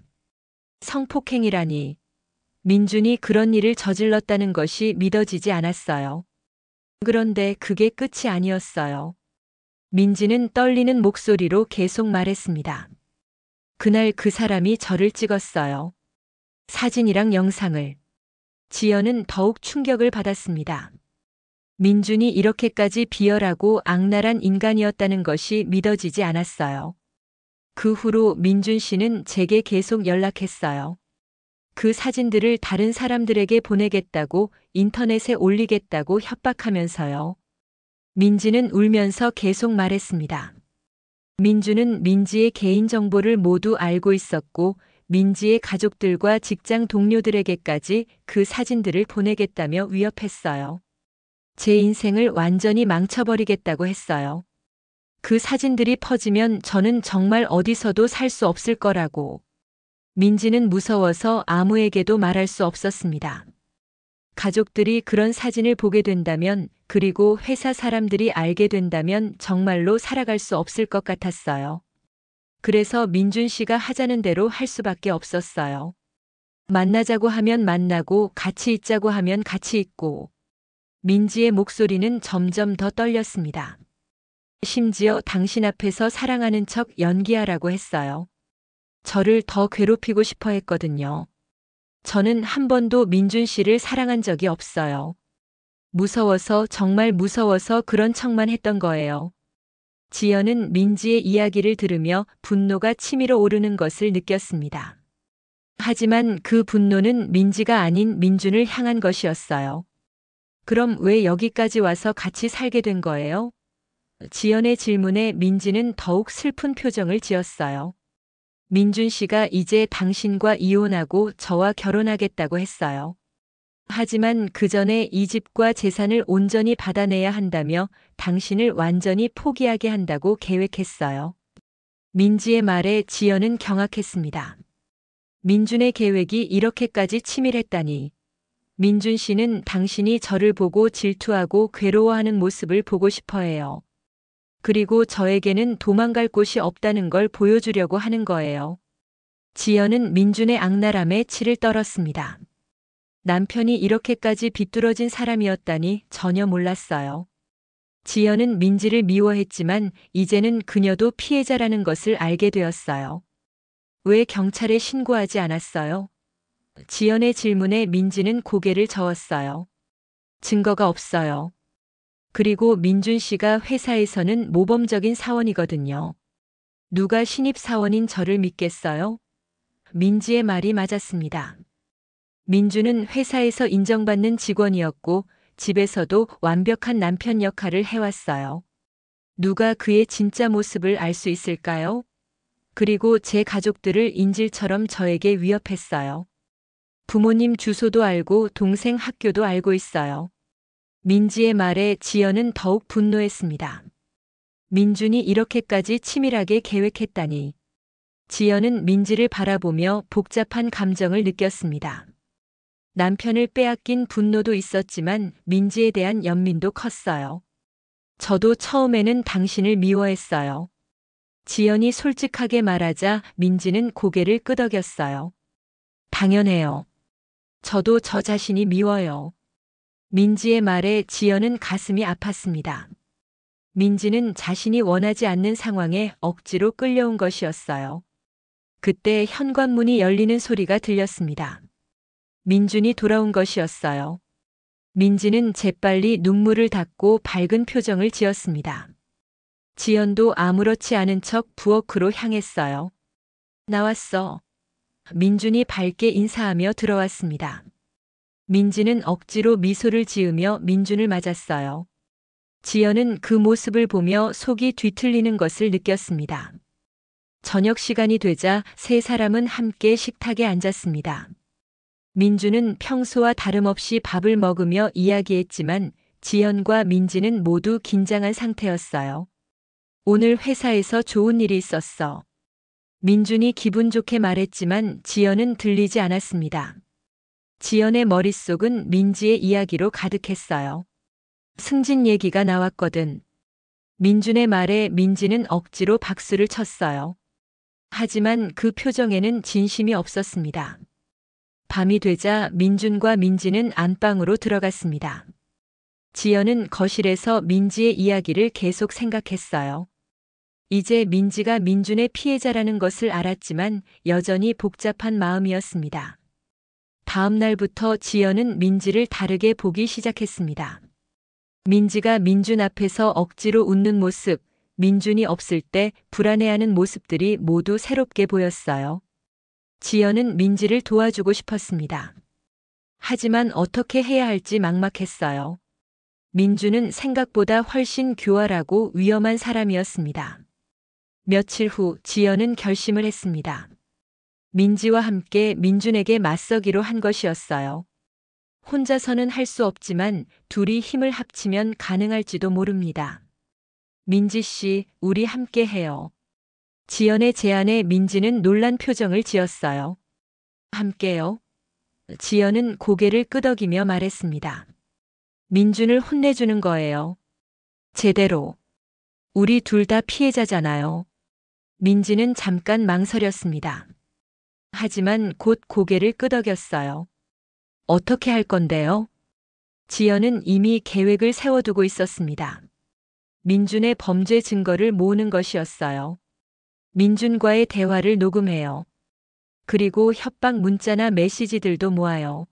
성폭행이라니. 민준이 그런 일을 저질렀다는 것이 믿어지지 않았어요. 그런데 그게 끝이 아니었어요. 민지는 떨리는 목소리로 계속 말했습니다. 그날 그 사람이 저를 찍었어요. 사진이랑 영상을. 지연은 더욱 충격을 받았습니다. 민준이 이렇게까지 비열하고 악랄한 인간이었다는 것이 믿어지지 않았어요. 그 후로 민준 씨는 제게 계속 연락했어요. 그 사진들을 다른 사람들에게 보내겠다고 인터넷에 올리겠다고 협박하면서요. 민지는 울면서 계속 말했습니다. 민주는 민지의 개인정보를 모두 알고 있었고 민지의 가족들과 직장 동료들에게까지 그 사진들을 보내겠다며 위협했어요. 제 인생을 완전히 망쳐버리겠다고 했어요. 그 사진들이 퍼지면 저는 정말 어디서도 살 수 없을 거라고. 민지는 무서워서 아무에게도 말할 수 없었습니다. 가족들이 그런 사진을 보게 된다면, 그리고 회사 사람들이 알게 된다면 정말로 살아갈 수 없을 것 같았어요. 그래서 민준 씨가 하자는 대로 할 수밖에 없었어요. 만나자고 하면 만나고 같이 있자고 하면 같이 있고. 민지의 목소리는 점점 더 떨렸습니다. 심지어 당신 앞에서 사랑하는 척 연기하라고 했어요. 저를 더 괴롭히고 싶어 했거든요. 저는 한 번도 민준 씨를 사랑한 적이 없어요. 무서워서, 정말 무서워서 그런 척만 했던 거예요. 지연은 민지의 이야기를 들으며 분노가 치밀어 오르는 것을 느꼈습니다. 하지만 그 분노는 민지가 아닌 민준을 향한 것이었어요. 그럼 왜 여기까지 와서 같이 살게 된 거예요? 지연의 질문에 민지는 더욱 슬픈 표정을 지었어요. 민준 씨가 이제 당신과 이혼하고 저와 결혼하겠다고 했어요. 하지만 그 전에 이 집과 재산을 온전히 받아내야 한다며 당신을 완전히 포기하게 한다고 계획했어요. 민지의 말에 지연은 경악했습니다. 민준의 계획이 이렇게까지 치밀했다니. 민준 씨는 당신이 저를 보고 질투하고 괴로워하는 모습을 보고 싶어 해요. 그리고 저에게는 도망갈 곳이 없다는 걸 보여주려고 하는 거예요. 지연은 민준의 악랄함에 치를 떨었습니다. 남편이 이렇게까지 비뚤어진 사람이었다니 전혀 몰랐어요. 지연은 민지를 미워했지만 이제는 그녀도 피해자라는 것을 알게 되었어요. 왜 경찰에 신고하지 않았어요? 지연의 질문에 민지는 고개를 저었어요. 증거가 없어요. 그리고 민준 씨가 회사에서는 모범적인 사원이거든요. 누가 신입 사원인 저를 믿겠어요? 민지의 말이 맞았습니다. 민준은 회사에서 인정받는 직원이었고 집에서도 완벽한 남편 역할을 해왔어요. 누가 그의 진짜 모습을 알 수 있을까요? 그리고 제 가족들을 인질처럼 저에게 위협했어요. 부모님 주소도 알고 동생 학교도 알고 있어요. 민지의 말에 지연은 더욱 분노했습니다. 민준이 이렇게까지 치밀하게 계획했다니. 지연은 민지를 바라보며 복잡한 감정을 느꼈습니다. 남편을 빼앗긴 분노도 있었지만 민지에 대한 연민도 컸어요. 저도 처음에는 당신을 미워했어요. 지연이 솔직하게 말하자 민지는 고개를 끄덕였어요. 당연해요. 저도 저 자신이 미워요. 민지의 말에 지연은 가슴이 아팠습니다. 민지는 자신이 원하지 않는 상황에 억지로 끌려온 것이었어요. 그때 현관문이 열리는 소리가 들렸습니다. 민준이 돌아온 것이었어요. 민지는 재빨리 눈물을 닦고 밝은 표정을 지었습니다. 지연도 아무렇지 않은 척 부엌으로 향했어요. 나왔어. 민준이 밝게 인사하며 들어왔습니다. 민지는 억지로 미소를 지으며 민준을 맞았어요. 지연은 그 모습을 보며 속이 뒤틀리는 것을 느꼈습니다. 저녁 시간이 되자 세 사람은 함께 식탁에 앉았습니다. 민준은 평소와 다름없이 밥을 먹으며 이야기했지만 지연과 민지는 모두 긴장한 상태였어요. 오늘 회사에서 좋은 일이 있었어. 민준이 기분 좋게 말했지만 지연은 들리지 않았습니다. 지연의 머릿속은 민지의 이야기로 가득했어요. 승진 얘기가 나왔거든. 민준의 말에 민지는 억지로 박수를 쳤어요. 하지만 그 표정에는 진심이 없었습니다. 밤이 되자 민준과 민지는 안방으로 들어갔습니다. 지연은 거실에서 민지의 이야기를 계속 생각했어요. 이제 민지가 민준의 피해자라는 것을 알았지만 여전히 복잡한 마음이었습니다. 다음 날부터 지연은 민지를 다르게 보기 시작했습니다. 민지가 민준 앞에서 억지로 웃는 모습, 민준이 없을 때 불안해하는 모습들이 모두 새롭게 보였어요. 지연은 민지를 도와주고 싶었습니다. 하지만 어떻게 해야 할지 막막했어요. 민준은 생각보다 훨씬 교활하고 위험한 사람이었습니다. 며칠 후 지연은 결심을 했습니다. 민지와 함께 민준에게 맞서기로 한 것이었어요. 혼자서는 할 수 없지만 둘이 힘을 합치면 가능할지도 모릅니다. 민지 씨, 우리 함께 해요. 지연의 제안에 민지는 놀란 표정을 지었어요. 함께요? 지연은 고개를 끄덕이며 말했습니다. 민준을 혼내주는 거예요. 제대로. 우리 둘 다 피해자잖아요. 민지는 잠깐 망설였습니다. 하지만 곧 고개를 끄덕였어요. 어떻게 할 건데요? 지연은 이미 계획을 세워두고 있었습니다. 민준의 범죄 증거를 모으는 것이었어요. 민준과의 대화를 녹음해요. 그리고 협박 문자나 메시지들도 모아요.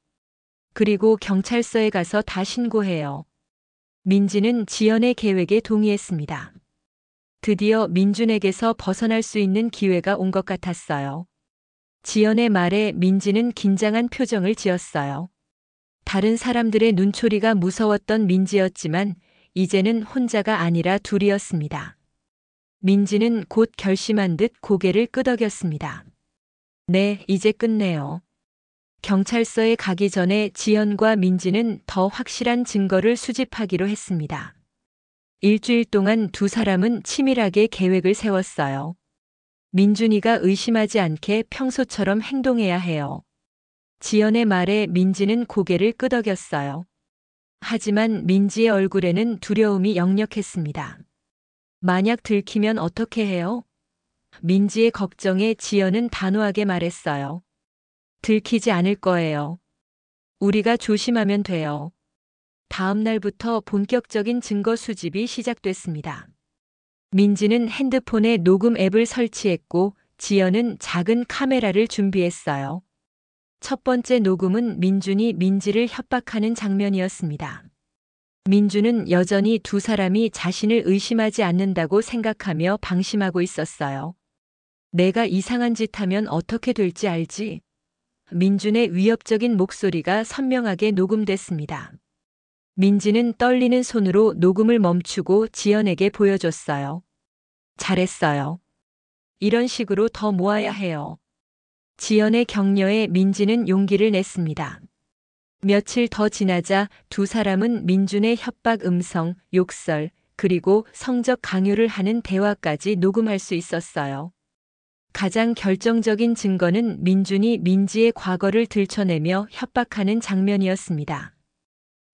그리고 경찰서에 가서 다 신고해요. 민지는 지연의 계획에 동의했습니다. 드디어 민준에게서 벗어날 수 있는 기회가 온 것 같았어요. 지연의 말에 민지는 긴장한 표정을 지었어요. 다른 사람들의 눈초리가 무서웠던 민지였지만 이제는 혼자가 아니라 둘이었습니다. 민지는 곧 결심한 듯 고개를 끄덕였습니다. 네, 이제 끝내요. 경찰서에 가기 전에 지연과 민지는 더 확실한 증거를 수집하기로 했습니다. 일주일 동안 두 사람은 치밀하게 계획을 세웠어요. 민준이가 의심하지 않게 평소처럼 행동해야 해요. 지연의 말에 민지는 고개를 끄덕였어요. 하지만 민지의 얼굴에는 두려움이 역력했습니다. 만약 들키면 어떻게 해요? 민지의 걱정에 지연은 단호하게 말했어요. 들키지 않을 거예요. 우리가 조심하면 돼요. 다음 날부터 본격적인 증거 수집이 시작됐습니다. 민지는 핸드폰에 녹음 앱을 설치했고 지연은 작은 카메라를 준비했어요. 첫 번째 녹음은 민준이 민지를 협박하는 장면이었습니다. 민준은 여전히 두 사람이 자신을 의심하지 않는다고 생각하며 방심하고 있었어요. 내가 이상한 짓 하면 어떻게 될지 알지? 민준의 위협적인 목소리가 선명하게 녹음됐습니다. 민지는 떨리는 손으로 녹음을 멈추고 지연에게 보여줬어요. 잘했어요. 이런 식으로 더 모아야 해요. 지연의 격려에 민지는 용기를 냈습니다. 며칠 더 지나자 두 사람은 민준의 협박 음성, 욕설, 그리고 성적 강요를 하는 대화까지 녹음할 수 있었어요. 가장 결정적인 증거는 민준이 민지의 과거를 들춰내며 협박하는 장면이었습니다.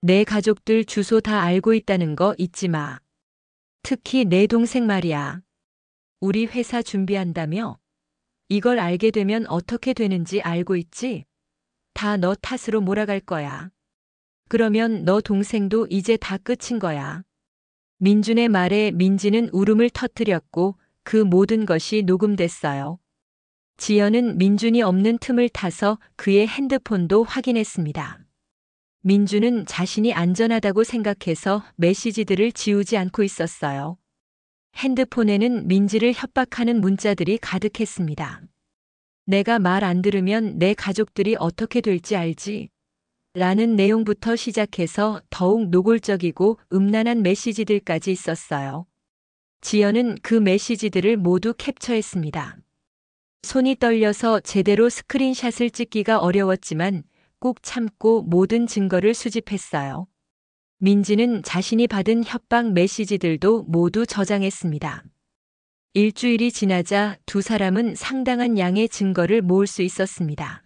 내 가족들 주소 다 알고 있다는 거 잊지 마. 특히 내 동생 말이야. 우리 회사 준비한다며? 이걸 알게 되면 어떻게 되는지 알고 있지? 다 너 탓으로 몰아갈 거야. 그러면 너 동생도 이제 다 끝인 거야. 민준의 말에 민지는 울음을 터뜨렸고 그 모든 것이 녹음됐어요. 지연은 민준이 없는 틈을 타서 그의 핸드폰도 확인했습니다. 민준은 자신이 안전하다고 생각해서 메시지들을 지우지 않고 있었어요. 핸드폰에는 민지를 협박하는 문자들이 가득했습니다. 내가 말 안 들으면 내 가족들이 어떻게 될지 알지? 라는 내용부터 시작해서 더욱 노골적이고 음란한 메시지들까지 있었어요. 지연은 그 메시지들을 모두 캡처했습니다. 손이 떨려서 제대로 스크린샷을 찍기가 어려웠지만 꾹 참고 모든 증거를 수집했어요. 민지는 자신이 받은 협박 메시지들도 모두 저장했습니다. 일주일이 지나자 두 사람은 상당한 양의 증거를 모을 수 있었습니다.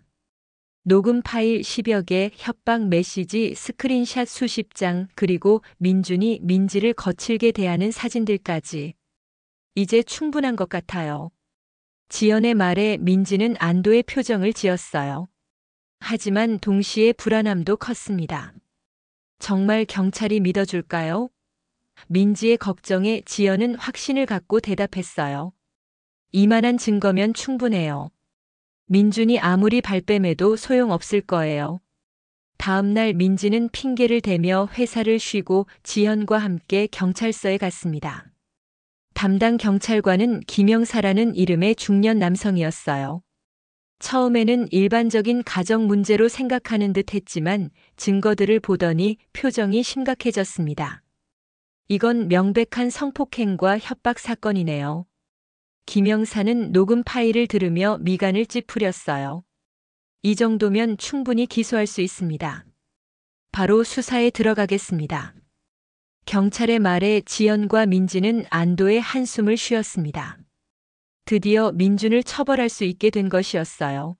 녹음 파일 10여 개, 협박 메시지, 스크린샷 수십 장, 그리고 민준이 민지를 거칠게 대하는 사진들까지. 이제 충분한 것 같아요. 지연의 말에 민지는 안도의 표정을 지었어요. 하지만 동시에 불안함도 컸습니다. 정말 경찰이 믿어줄까요? 민지의 걱정에 지연은 확신을 갖고 대답했어요. 이만한 증거면 충분해요. 민준이 아무리 발뺌해도 소용없을 거예요. 다음 날 민지는 핑계를 대며 회사를 쉬고 지연과 함께 경찰서에 갔습니다. 담당 경찰관은 김영사라는 이름의 중년 남성이었어요. 처음에는 일반적인 가정 문제로 생각하는 듯 했지만 증거들을 보더니 표정이 심각해졌습니다. 이건 명백한 성폭행과 협박 사건이네요. 김영사는 녹음 파일을 들으며 미간을 찌푸렸어요. 이 정도면 충분히 기소할 수 있습니다. 바로 수사에 들어가겠습니다. 경찰의 말에 지연과 민지는 안도의 한숨을 쉬었습니다. 드디어 민준을 처벌할 수 있게 된 것이었어요.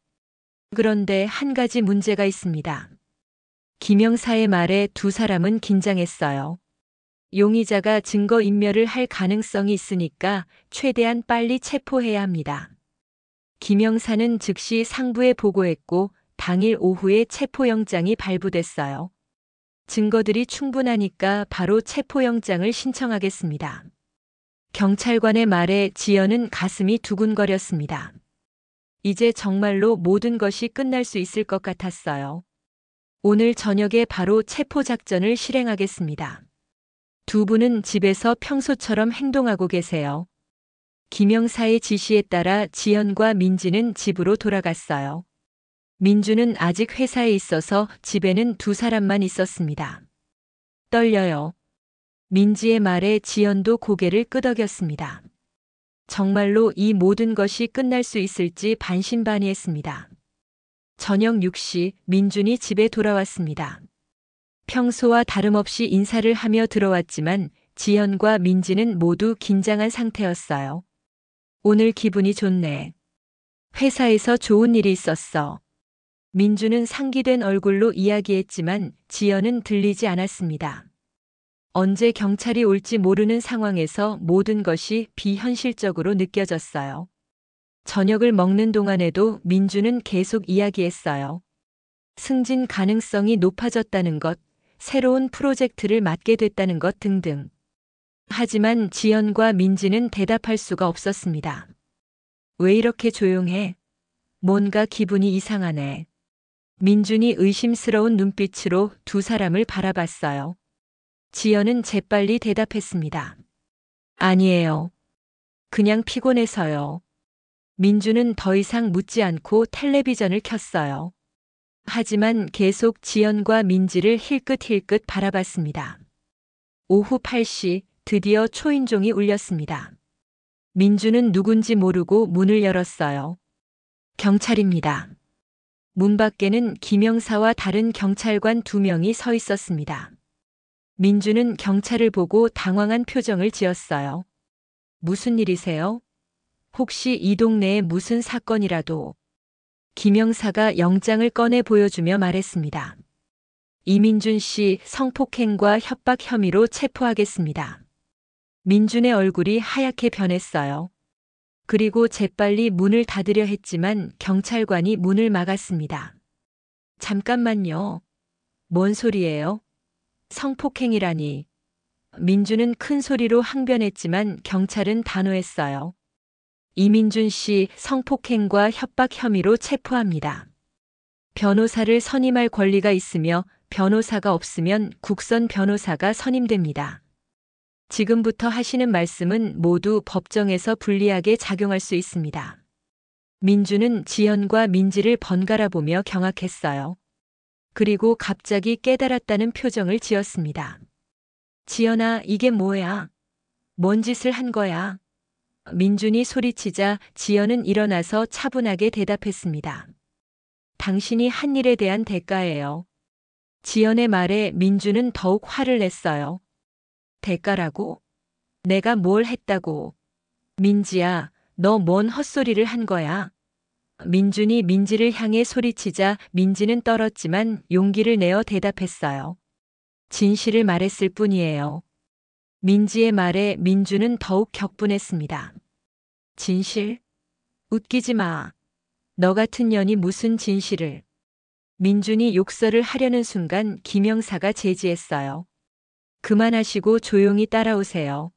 그런데 한 가지 문제가 있습니다. 김영사의 말에 두 사람은 긴장했어요. 용의자가 증거인멸을 할 가능성이 있으니까 최대한 빨리 체포해야 합니다. 김영사는 즉시 상부에 보고했고 당일 오후에 체포영장이 발부됐어요. 증거들이 충분하니까 바로 체포영장을 신청하겠습니다. 경찰관의 말에 지연은 가슴이 두근거렸습니다. 이제 정말로 모든 것이 끝날 수 있을 것 같았어요. 오늘 저녁에 바로 체포작전을 실행하겠습니다. 두 분은 집에서 평소처럼 행동하고 계세요. 김영사의 지시에 따라 지연과 민지는 집으로 돌아갔어요. 민주는 아직 회사에 있어서 집에는 두 사람만 있었습니다. 떨려요. 민지의 말에 지연도 고개를 끄덕였습니다. 정말로 이 모든 것이 끝날 수 있을지 반신반의했습니다. 저녁 6시 민준이 집에 돌아왔습니다. 평소와 다름없이 인사를 하며 들어왔지만 지연과 민지는 모두 긴장한 상태였어요. 오늘 기분이 좋네. 회사에서 좋은 일이 있었어. 민주는 상기된 얼굴로 이야기했지만 지연은 들리지 않았습니다. 언제 경찰이 올지 모르는 상황에서 모든 것이 비현실적으로 느껴졌어요. 저녁을 먹는 동안에도 민주는 계속 이야기했어요. 승진 가능성이 높아졌다는 것, 새로운 프로젝트를 맡게 됐다는 것 등등. 하지만 지연과 민지는 대답할 수가 없었습니다. 왜 이렇게 조용해? 뭔가 기분이 이상하네. 민준이 의심스러운 눈빛으로 두 사람을 바라봤어요. 지연은 재빨리 대답했습니다. 아니에요. 그냥 피곤해서요. 민주는 더 이상 묻지 않고 텔레비전을 켰어요. 하지만 계속 지연과 민지를 힐끗힐끗 바라봤습니다. 오후 8시 드디어 초인종이 울렸습니다. 민주는 누군지 모르고 문을 열었어요. 경찰입니다. 문 밖에는 김영사와 다른 경찰관 2명이 서 있었습니다. 민주는 경찰을 보고 당황한 표정을 지었어요. 무슨 일이세요? 혹시 이 동네에 무슨 사건이라도? 김영사가 영장을 꺼내 보여주며 말했습니다. 이민준 씨 성폭행과 협박 혐의로 체포하겠습니다. 민준의 얼굴이 하얗게 변했어요. 그리고 재빨리 문을 닫으려 했지만 경찰관이 문을 막았습니다. 잠깐만요. 뭔 소리예요? 성폭행이라니. 민준은 큰 소리로 항변했지만 경찰은 단호했어요. 이민준 씨 성폭행과 협박 혐의로 체포합니다. 변호사를 선임할 권리가 있으며 변호사가 없으면 국선 변호사가 선임됩니다. 지금부터 하시는 말씀은 모두 법정에서 불리하게 작용할 수 있습니다. 민주는 지연과 민지를 번갈아 보며 경악했어요. 그리고 갑자기 깨달았다는 표정을 지었습니다. 지연아, 이게 뭐야? 뭔 짓을 한 거야? 민준이 소리치자 지연은 일어나서 차분하게 대답했습니다. 당신이 한 일에 대한 대가예요. 지연의 말에 민준은 더욱 화를 냈어요. 대가라고? 내가 뭘 했다고? 민지야, 너 뭔 헛소리를 한 거야? 민준이 민지를 향해 소리치자 민지는 떨었지만 용기를 내어 대답했어요. 진실을 말했을 뿐이에요. 민지의 말에 민준은 더욱 격분했습니다. 진실? 웃기지 마. 너 같은 년이 무슨 진실을. 민준이 욕설을 하려는 순간 김영사가 제지했어요. 그만하시고 조용히 따라오세요.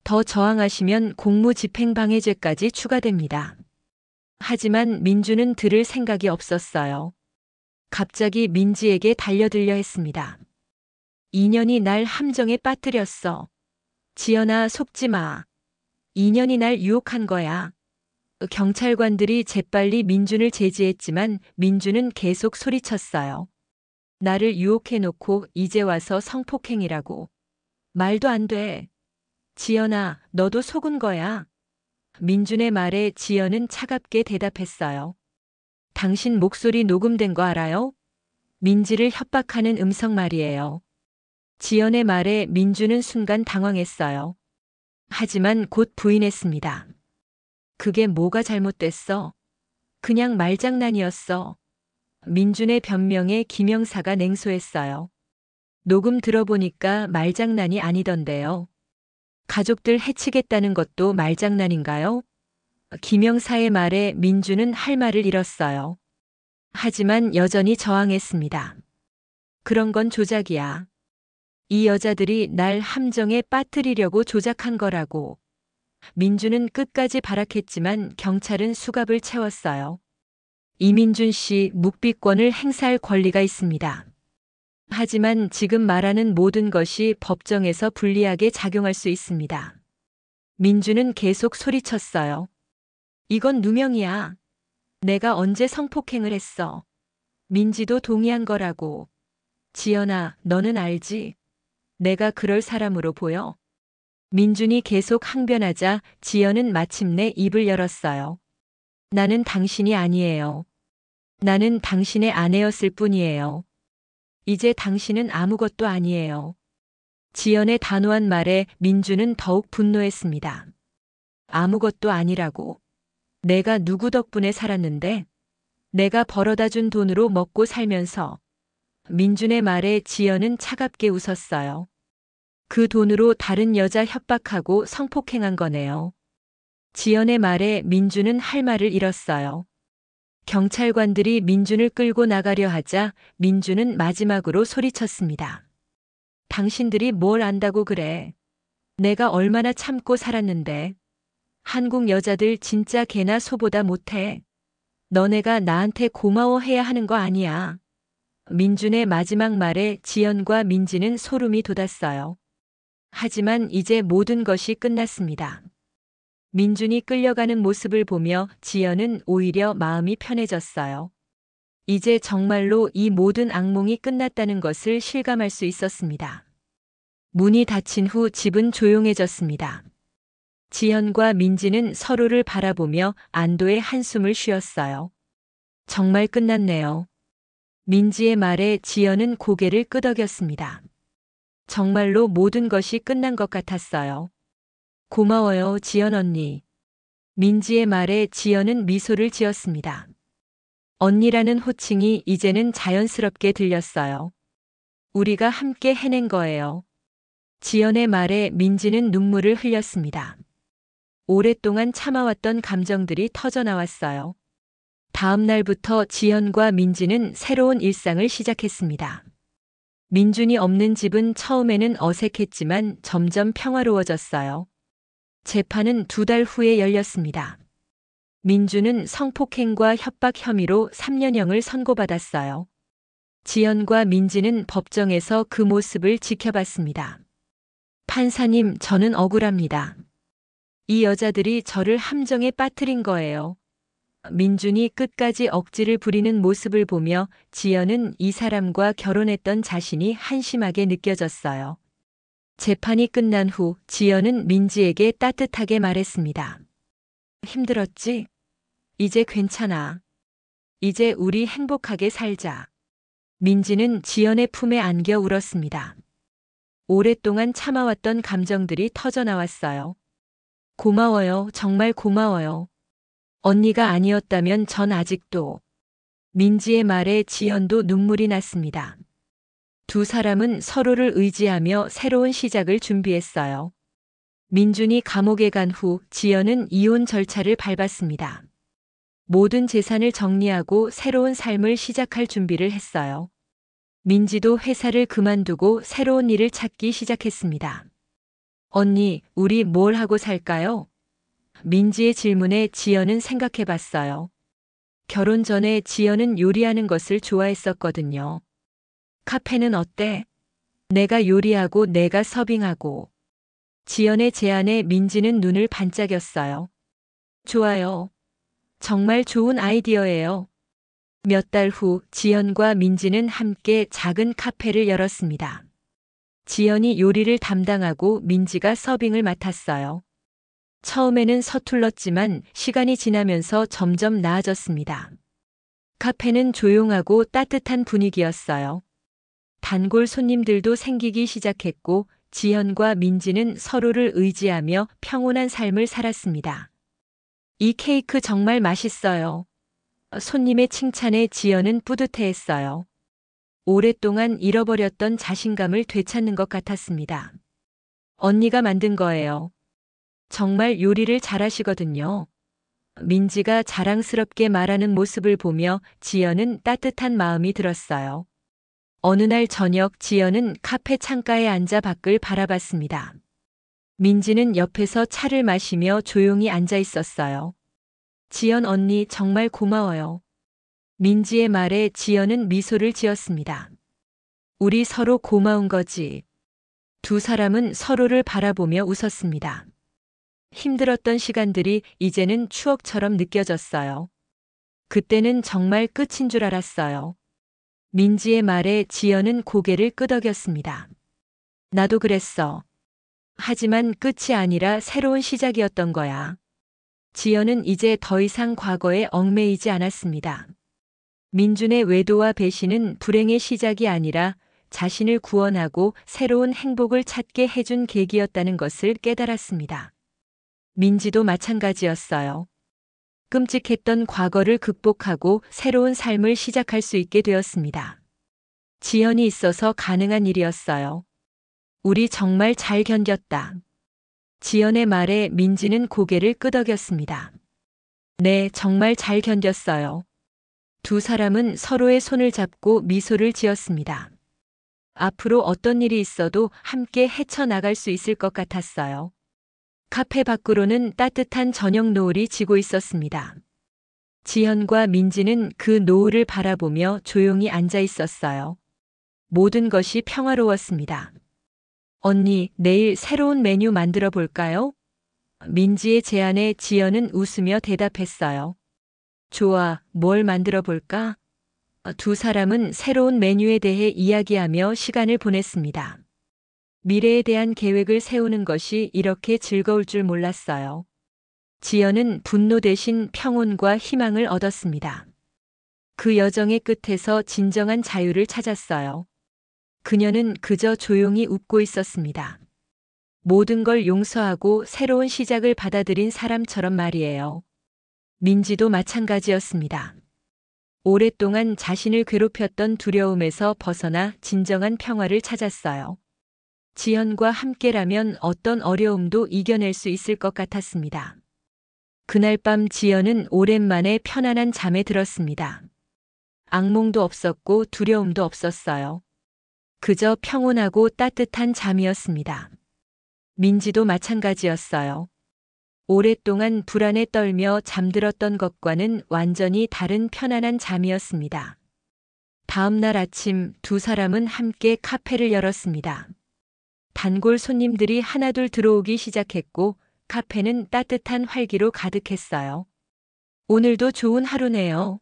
더 저항하시면 공무집행방해죄까지 추가됩니다. 하지만 민준은 들을 생각이 없었어요. 갑자기 민지에게 달려들려 했습니다. 인연이 날 함정에 빠뜨렸어. 지연아, 속지 마. 인연이 날 유혹한 거야. 경찰관들이 재빨리 민준을 제지했지만 민준은 계속 소리쳤어요. 나를 유혹해놓고 이제 와서 성폭행이라고. 말도 안 돼. 지연아, 너도 속은 거야. 민준의 말에 지연은 차갑게 대답했어요. 당신 목소리 녹음된 거 알아요? 민지를 협박하는 음성 말이에요. 지연의 말에 민준은 순간 당황했어요. 하지만 곧 부인했습니다. 그게 뭐가 잘못됐어? 그냥 말장난이었어. 민준의 변명에 김영사가 냉소했어요. 녹음 들어보니까 말장난이 아니던데요. 가족들 해치겠다는 것도 말장난인가요? 김영사의 말에 민준은 할 말을 잃었어요. 하지만 여전히 저항했습니다. 그런 건 조작이야. 이 여자들이 날 함정에 빠뜨리려고 조작한 거라고. 민준은 끝까지 발악했지만 경찰은 수갑을 채웠어요. 이민준 씨 묵비권을 행사할 권리가 있습니다. 하지만 지금 말하는 모든 것이 법정에서 불리하게 작용할 수 있습니다. 민준은 계속 소리쳤어요. 이건 누명이야. 내가 언제 성폭행을 했어. 민지도 동의한 거라고. 지연아, 너는 알지? 내가 그럴 사람으로 보여? 민준이 계속 항변하자 지연은 마침내 입을 열었어요. 나는 당신이 아니에요. 나는 당신의 아내였을 뿐이에요. 이제 당신은 아무것도 아니에요. 지연의 단호한 말에 민준은 더욱 분노했습니다. 아무것도 아니라고. 내가 누구 덕분에 살았는데? 내가 벌어다 준 돈으로 먹고 살면서. 민준의 말에 지연은 차갑게 웃었어요. 그 돈으로 다른 여자 협박하고 성폭행한 거네요. 지연의 말에 민준은 할 말을 잃었어요. 경찰관들이 민준을 끌고 나가려 하자 민준은 마지막으로 소리쳤습니다. 당신들이 뭘 안다고 그래. 내가 얼마나 참고 살았는데. 한국 여자들 진짜 개나 소보다 못해. 너네가 나한테 고마워해야 하는 거 아니야. 민준의 마지막 말에 지연과 민지는 소름이 돋았어요. 하지만 이제 모든 것이 끝났습니다. 민준이 끌려가는 모습을 보며 지연은 오히려 마음이 편해졌어요. 이제 정말로 이 모든 악몽이 끝났다는 것을 실감할 수 있었습니다. 문이 닫힌 후 집은 조용해졌습니다. 지연과 민지는 서로를 바라보며 안도의 한숨을 쉬었어요. 정말 끝났네요. 민지의 말에 지연은 고개를 끄덕였습니다. 정말로 모든 것이 끝난 것 같았어요. 고마워요, 지연 언니. 민지의 말에 지연은 미소를 지었습니다. 언니라는 호칭이 이제는 자연스럽게 들렸어요. 우리가 함께 해낸 거예요. 지연의 말에 민지는 눈물을 흘렸습니다. 오랫동안 참아왔던 감정들이 터져나왔어요. 다음 날부터 지연과 민지는 새로운 일상을 시작했습니다. 민준이 없는 집은 처음에는 어색했지만 점점 평화로워졌어요. 재판은 2달 후에 열렸습니다. 민준은 성폭행과 협박 혐의로 3년형을 선고받았어요. 지연과 민지는 법정에서 그 모습을 지켜봤습니다. 판사님, 저는 억울합니다. 이 여자들이 저를 함정에 빠뜨린 거예요. 민준이 끝까지 억지를 부리는 모습을 보며 지연은 이 사람과 결혼했던 자신이 한심하게 느껴졌어요. 재판이 끝난 후 지연은 민지에게 따뜻하게 말했습니다. 힘들었지? 이제 괜찮아. 이제 우리 행복하게 살자. 민지는 지연의 품에 안겨 울었습니다. 오랫동안 참아왔던 감정들이 터져나왔어요. 고마워요. 정말 고마워요. 언니가 아니었다면 전 아직도. 민지의 말에 지연도 눈물이 났습니다. 두 사람은 서로를 의지하며 새로운 시작을 준비했어요. 민준이 감옥에 간 후 지연은 이혼 절차를 밟았습니다. 모든 재산을 정리하고 새로운 삶을 시작할 준비를 했어요. 민지도 회사를 그만두고 새로운 일을 찾기 시작했습니다. 언니, 우리 뭘 하고 살까요? 민지의 질문에 지연은 생각해 봤어요. 결혼 전에 지연은 요리하는 것을 좋아했었거든요. 카페는 어때? 내가 요리하고 내가 서빙하고. 지연의 제안에 민지는 눈을 반짝였어요. 좋아요. 정말 좋은 아이디어예요. 몇 달 후 지연과 민지는 함께 작은 카페를 열었습니다. 지연이 요리를 담당하고 민지가 서빙을 맡았어요. 처음에는 서툴렀지만 시간이 지나면서 점점 나아졌습니다. 카페는 조용하고 따뜻한 분위기였어요. 단골 손님들도 생기기 시작했고 지연과 민지는 서로를 의지하며 평온한 삶을 살았습니다. 이 케이크 정말 맛있어요. 손님의 칭찬에 지연은 뿌듯해했어요. 오랫동안 잃어버렸던 자신감을 되찾는 것 같았습니다. 언니가 만든 거예요. 정말 요리를 잘하시거든요. 민지가 자랑스럽게 말하는 모습을 보며 지연은 따뜻한 마음이 들었어요. 어느 날 저녁 지연은 카페 창가에 앉아 밖을 바라봤습니다. 민지는 옆에서 차를 마시며 조용히 앉아 있었어요. 지연 언니 정말 고마워요. 민지의 말에 지연은 미소를 지었습니다. 우리 서로 고마운 거지. 두 사람은 서로를 바라보며 웃었습니다. 힘들었던 시간들이 이제는 추억처럼 느껴졌어요. 그때는 정말 끝인 줄 알았어요. 민지의 말에 지연은 고개를 끄덕였습니다. 나도 그랬어. 하지만 끝이 아니라 새로운 시작이었던 거야. 지연은 이제 더 이상 과거에 얽매이지 않았습니다. 민준의 외도와 배신은 불행의 시작이 아니라 자신을 구원하고 새로운 행복을 찾게 해준 계기였다는 것을 깨달았습니다. 민지도 마찬가지였어요. 끔찍했던 과거를 극복하고 새로운 삶을 시작할 수 있게 되었습니다. 지연이 있어서 가능한 일이었어요. 우리 정말 잘 견뎠다. 지연의 말에 민지는 고개를 끄덕였습니다. 네, 정말 잘 견뎠어요. 두 사람은 서로의 손을 잡고 미소를 지었습니다. 앞으로 어떤 일이 있어도 함께 헤쳐나갈 수 있을 것 같았어요. 카페 밖으로는 따뜻한 저녁 노을이 지고 있었습니다. 지연과 민지는 그 노을을 바라보며 조용히 앉아 있었어요. 모든 것이 평화로웠습니다. 언니, 내일 새로운 메뉴 만들어 볼까요? 민지의 제안에 지연은 웃으며 대답했어요. 좋아, 뭘 만들어 볼까? 두 사람은 새로운 메뉴에 대해 이야기하며 시간을 보냈습니다. 미래에 대한 계획을 세우는 것이 이렇게 즐거울 줄 몰랐어요. 지연은 분노 대신 평온과 희망을 얻었습니다. 그 여정의 끝에서 진정한 자유를 찾았어요. 그녀는 그저 조용히 웃고 있었습니다. 모든 걸 용서하고 새로운 시작을 받아들인 사람처럼 말이에요. 민지도 마찬가지였습니다. 오랫동안 자신을 괴롭혔던 두려움에서 벗어나 진정한 평화를 찾았어요. 지연과 함께라면 어떤 어려움도 이겨낼 수 있을 것 같았습니다. 그날 밤 지연은 오랜만에 편안한 잠에 들었습니다. 악몽도 없었고 두려움도 없었어요. 그저 평온하고 따뜻한 잠이었습니다. 민지도 마찬가지였어요. 오랫동안 불안에 떨며 잠들었던 것과는 완전히 다른 편안한 잠이었습니다. 다음 날 아침 두 사람은 함께 카페를 열었습니다. 단골 손님들이 하나둘 들어오기 시작했고 카페는 따뜻한 활기로 가득했어요. 오늘도 좋은 하루네요.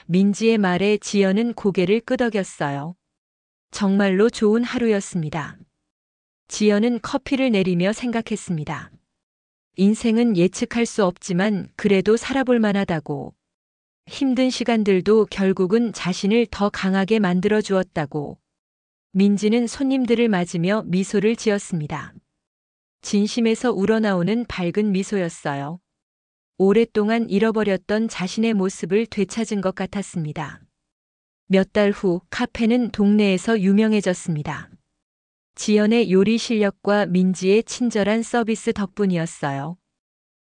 민지의 말에 지연은 고개를 끄덕였어요. 정말로 좋은 하루였습니다. 지연은 커피를 내리며 생각했습니다. 인생은 예측할 수 없지만 그래도 살아볼 만하다고. 힘든 시간들도 결국은 자신을 더 강하게 만들어 주었다고. 민지는 손님들을 맞으며 미소를 지었습니다. 진심에서 우러나오는 밝은 미소였어요. 오랫동안 잃어버렸던 자신의 모습을 되찾은 것 같았습니다. 몇 달 후 카페는 동네에서 유명해졌습니다. 지연의 요리 실력과 민지의 친절한 서비스 덕분이었어요.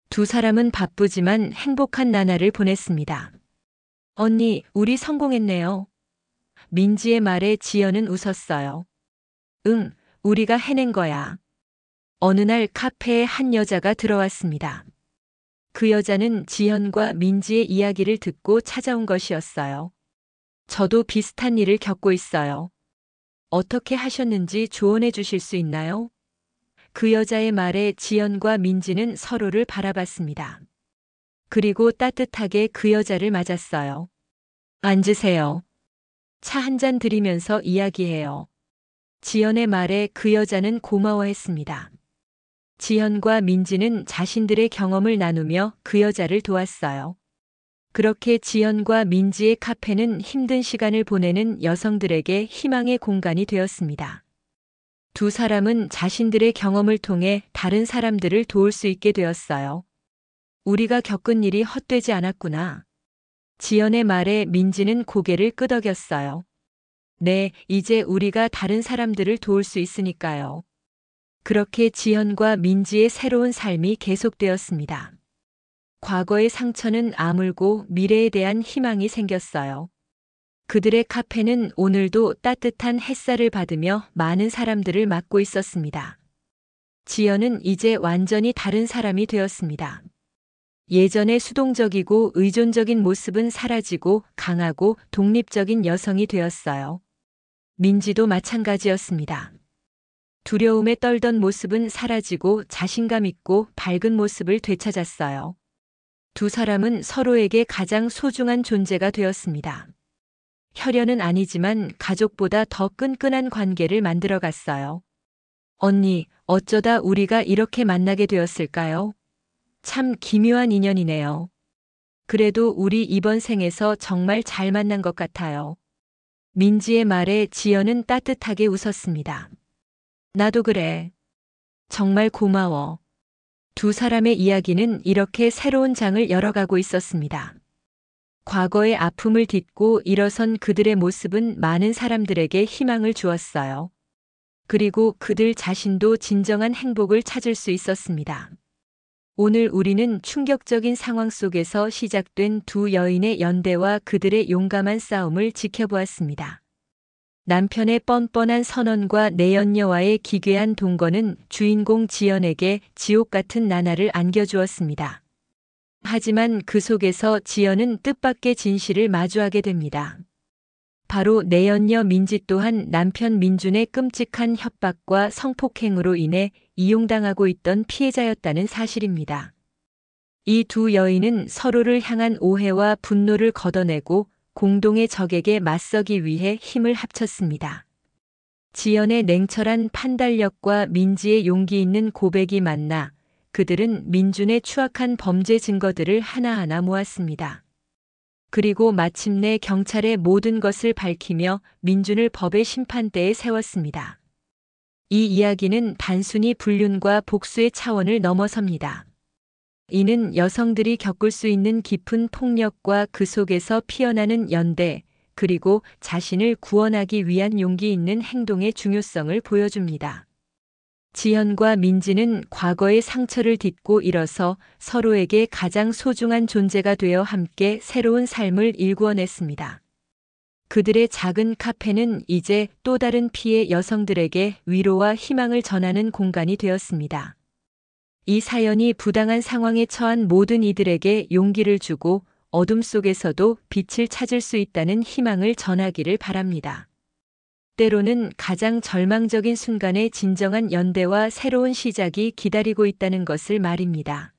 두 사람은 바쁘지만 행복한 나날을 보냈습니다. 언니, 우리 성공했네요. 민지의 말에 지연은 웃었어요. 응, 우리가 해낸 거야. 어느 날 카페에 한 여자가 들어왔습니다. 그 여자는 지연과 민지의 이야기를 듣고 찾아온 것이었어요. 저도 비슷한 일을 겪고 있어요. 어떻게 하셨는지 조언해 주실 수 있나요? 그 여자의 말에 지연과 민지는 서로를 바라봤습니다. 그리고 따뜻하게 그 여자를 맞았어요. 앉으세요. 차 한 잔 드리면서 이야기해요. 지연의 말에 그 여자는 고마워했습니다. 지연과 민지는 자신들의 경험을 나누며 그 여자를 도왔어요. 그렇게 지연과 민지의 카페는 힘든 시간을 보내는 여성들에게 희망의 공간이 되었습니다. 두 사람은 자신들의 경험을 통해 다른 사람들을 도울 수 있게 되었어요. 우리가 겪은 일이 헛되지 않았구나. 지연의 말에 민지는 고개를 끄덕였어요. 네, 이제 우리가 다른 사람들을 도울 수 있으니까요. 그렇게 지연과 민지의 새로운 삶이 계속되었습니다. 과거의 상처는 아물고 미래에 대한 희망이 생겼어요. 그들의 카페는 오늘도 따뜻한 햇살을 받으며 많은 사람들을 맡고 있었습니다. 지연은 이제 완전히 다른 사람이 되었습니다. 예전의 수동적이고 의존적인 모습은 사라지고 강하고 독립적인 여성이 되었어요. 민지도 마찬가지였습니다. 두려움에 떨던 모습은 사라지고 자신감 있고 밝은 모습을 되찾았어요. 두 사람은 서로에게 가장 소중한 존재가 되었습니다. 혈연은 아니지만 가족보다 더 끈끈한 관계를 만들어갔어요. 언니, 어쩌다 우리가 이렇게 만나게 되었을까요? 참 기묘한 인연이네요. 그래도 우리 이번 생에서 정말 잘 만난 것 같아요. 민지의 말에 지연은 따뜻하게 웃었습니다. 나도 그래. 정말 고마워. 두 사람의 이야기는 이렇게 새로운 장을 열어가고 있었습니다. 과거의 아픔을 딛고 일어선 그들의 모습은 많은 사람들에게 희망을 주었어요. 그리고 그들 자신도 진정한 행복을 찾을 수 있었습니다. 오늘 우리는 충격적인 상황 속에서 시작된 두 여인의 연대와 그들의 용감한 싸움을 지켜보았습니다. 남편의 뻔뻔한 선언과 내연녀와의 기괴한 동거는 주인공 지연에게 지옥 같은 나날을 안겨주었습니다. 하지만 그 속에서 지연은 뜻밖의 진실을 마주하게 됩니다. 바로 내연녀 민지 또한 남편 민준의 끔찍한 협박과 성폭행으로 인해 이용당하고 있던 피해자였다는 사실입니다. 이 두 여인은 서로를 향한 오해와 분노를 걷어내고 공동의 적에게 맞서기 위해 힘을 합쳤습니다. 지연의 냉철한 판단력과 민지의 용기 있는 고백이 만나 그들은 민준의 추악한 범죄 증거들을 하나하나 모았습니다. 그리고 마침내 경찰의 모든 것을 밝히며 민준을 법의 심판대에 세웠습니다. 이 이야기는 단순히 불륜과 복수의 차원을 넘어섭니다. 이는 여성들이 겪을 수 있는 깊은 폭력과 그 속에서 피어나는 연대, 그리고 자신을 구원하기 위한 용기 있는 행동의 중요성을 보여줍니다. 지연과 민지는 과거의 상처를 딛고 일어서 서로에게 가장 소중한 존재가 되어 함께 새로운 삶을 일구어냈습니다. 그들의 작은 카페는 이제 또 다른 피해 여성들에게 위로와 희망을 전하는 공간이 되었습니다. 이 사연이 부당한 상황에 처한 모든 이들에게 용기를 주고 어둠 속에서도 빛을 찾을 수 있다는 희망을 전하기를 바랍니다. 때로는 가장 절망적인 순간에 진정한 연대와 새로운 시작이 기다리고 있다는 것을 말입니다.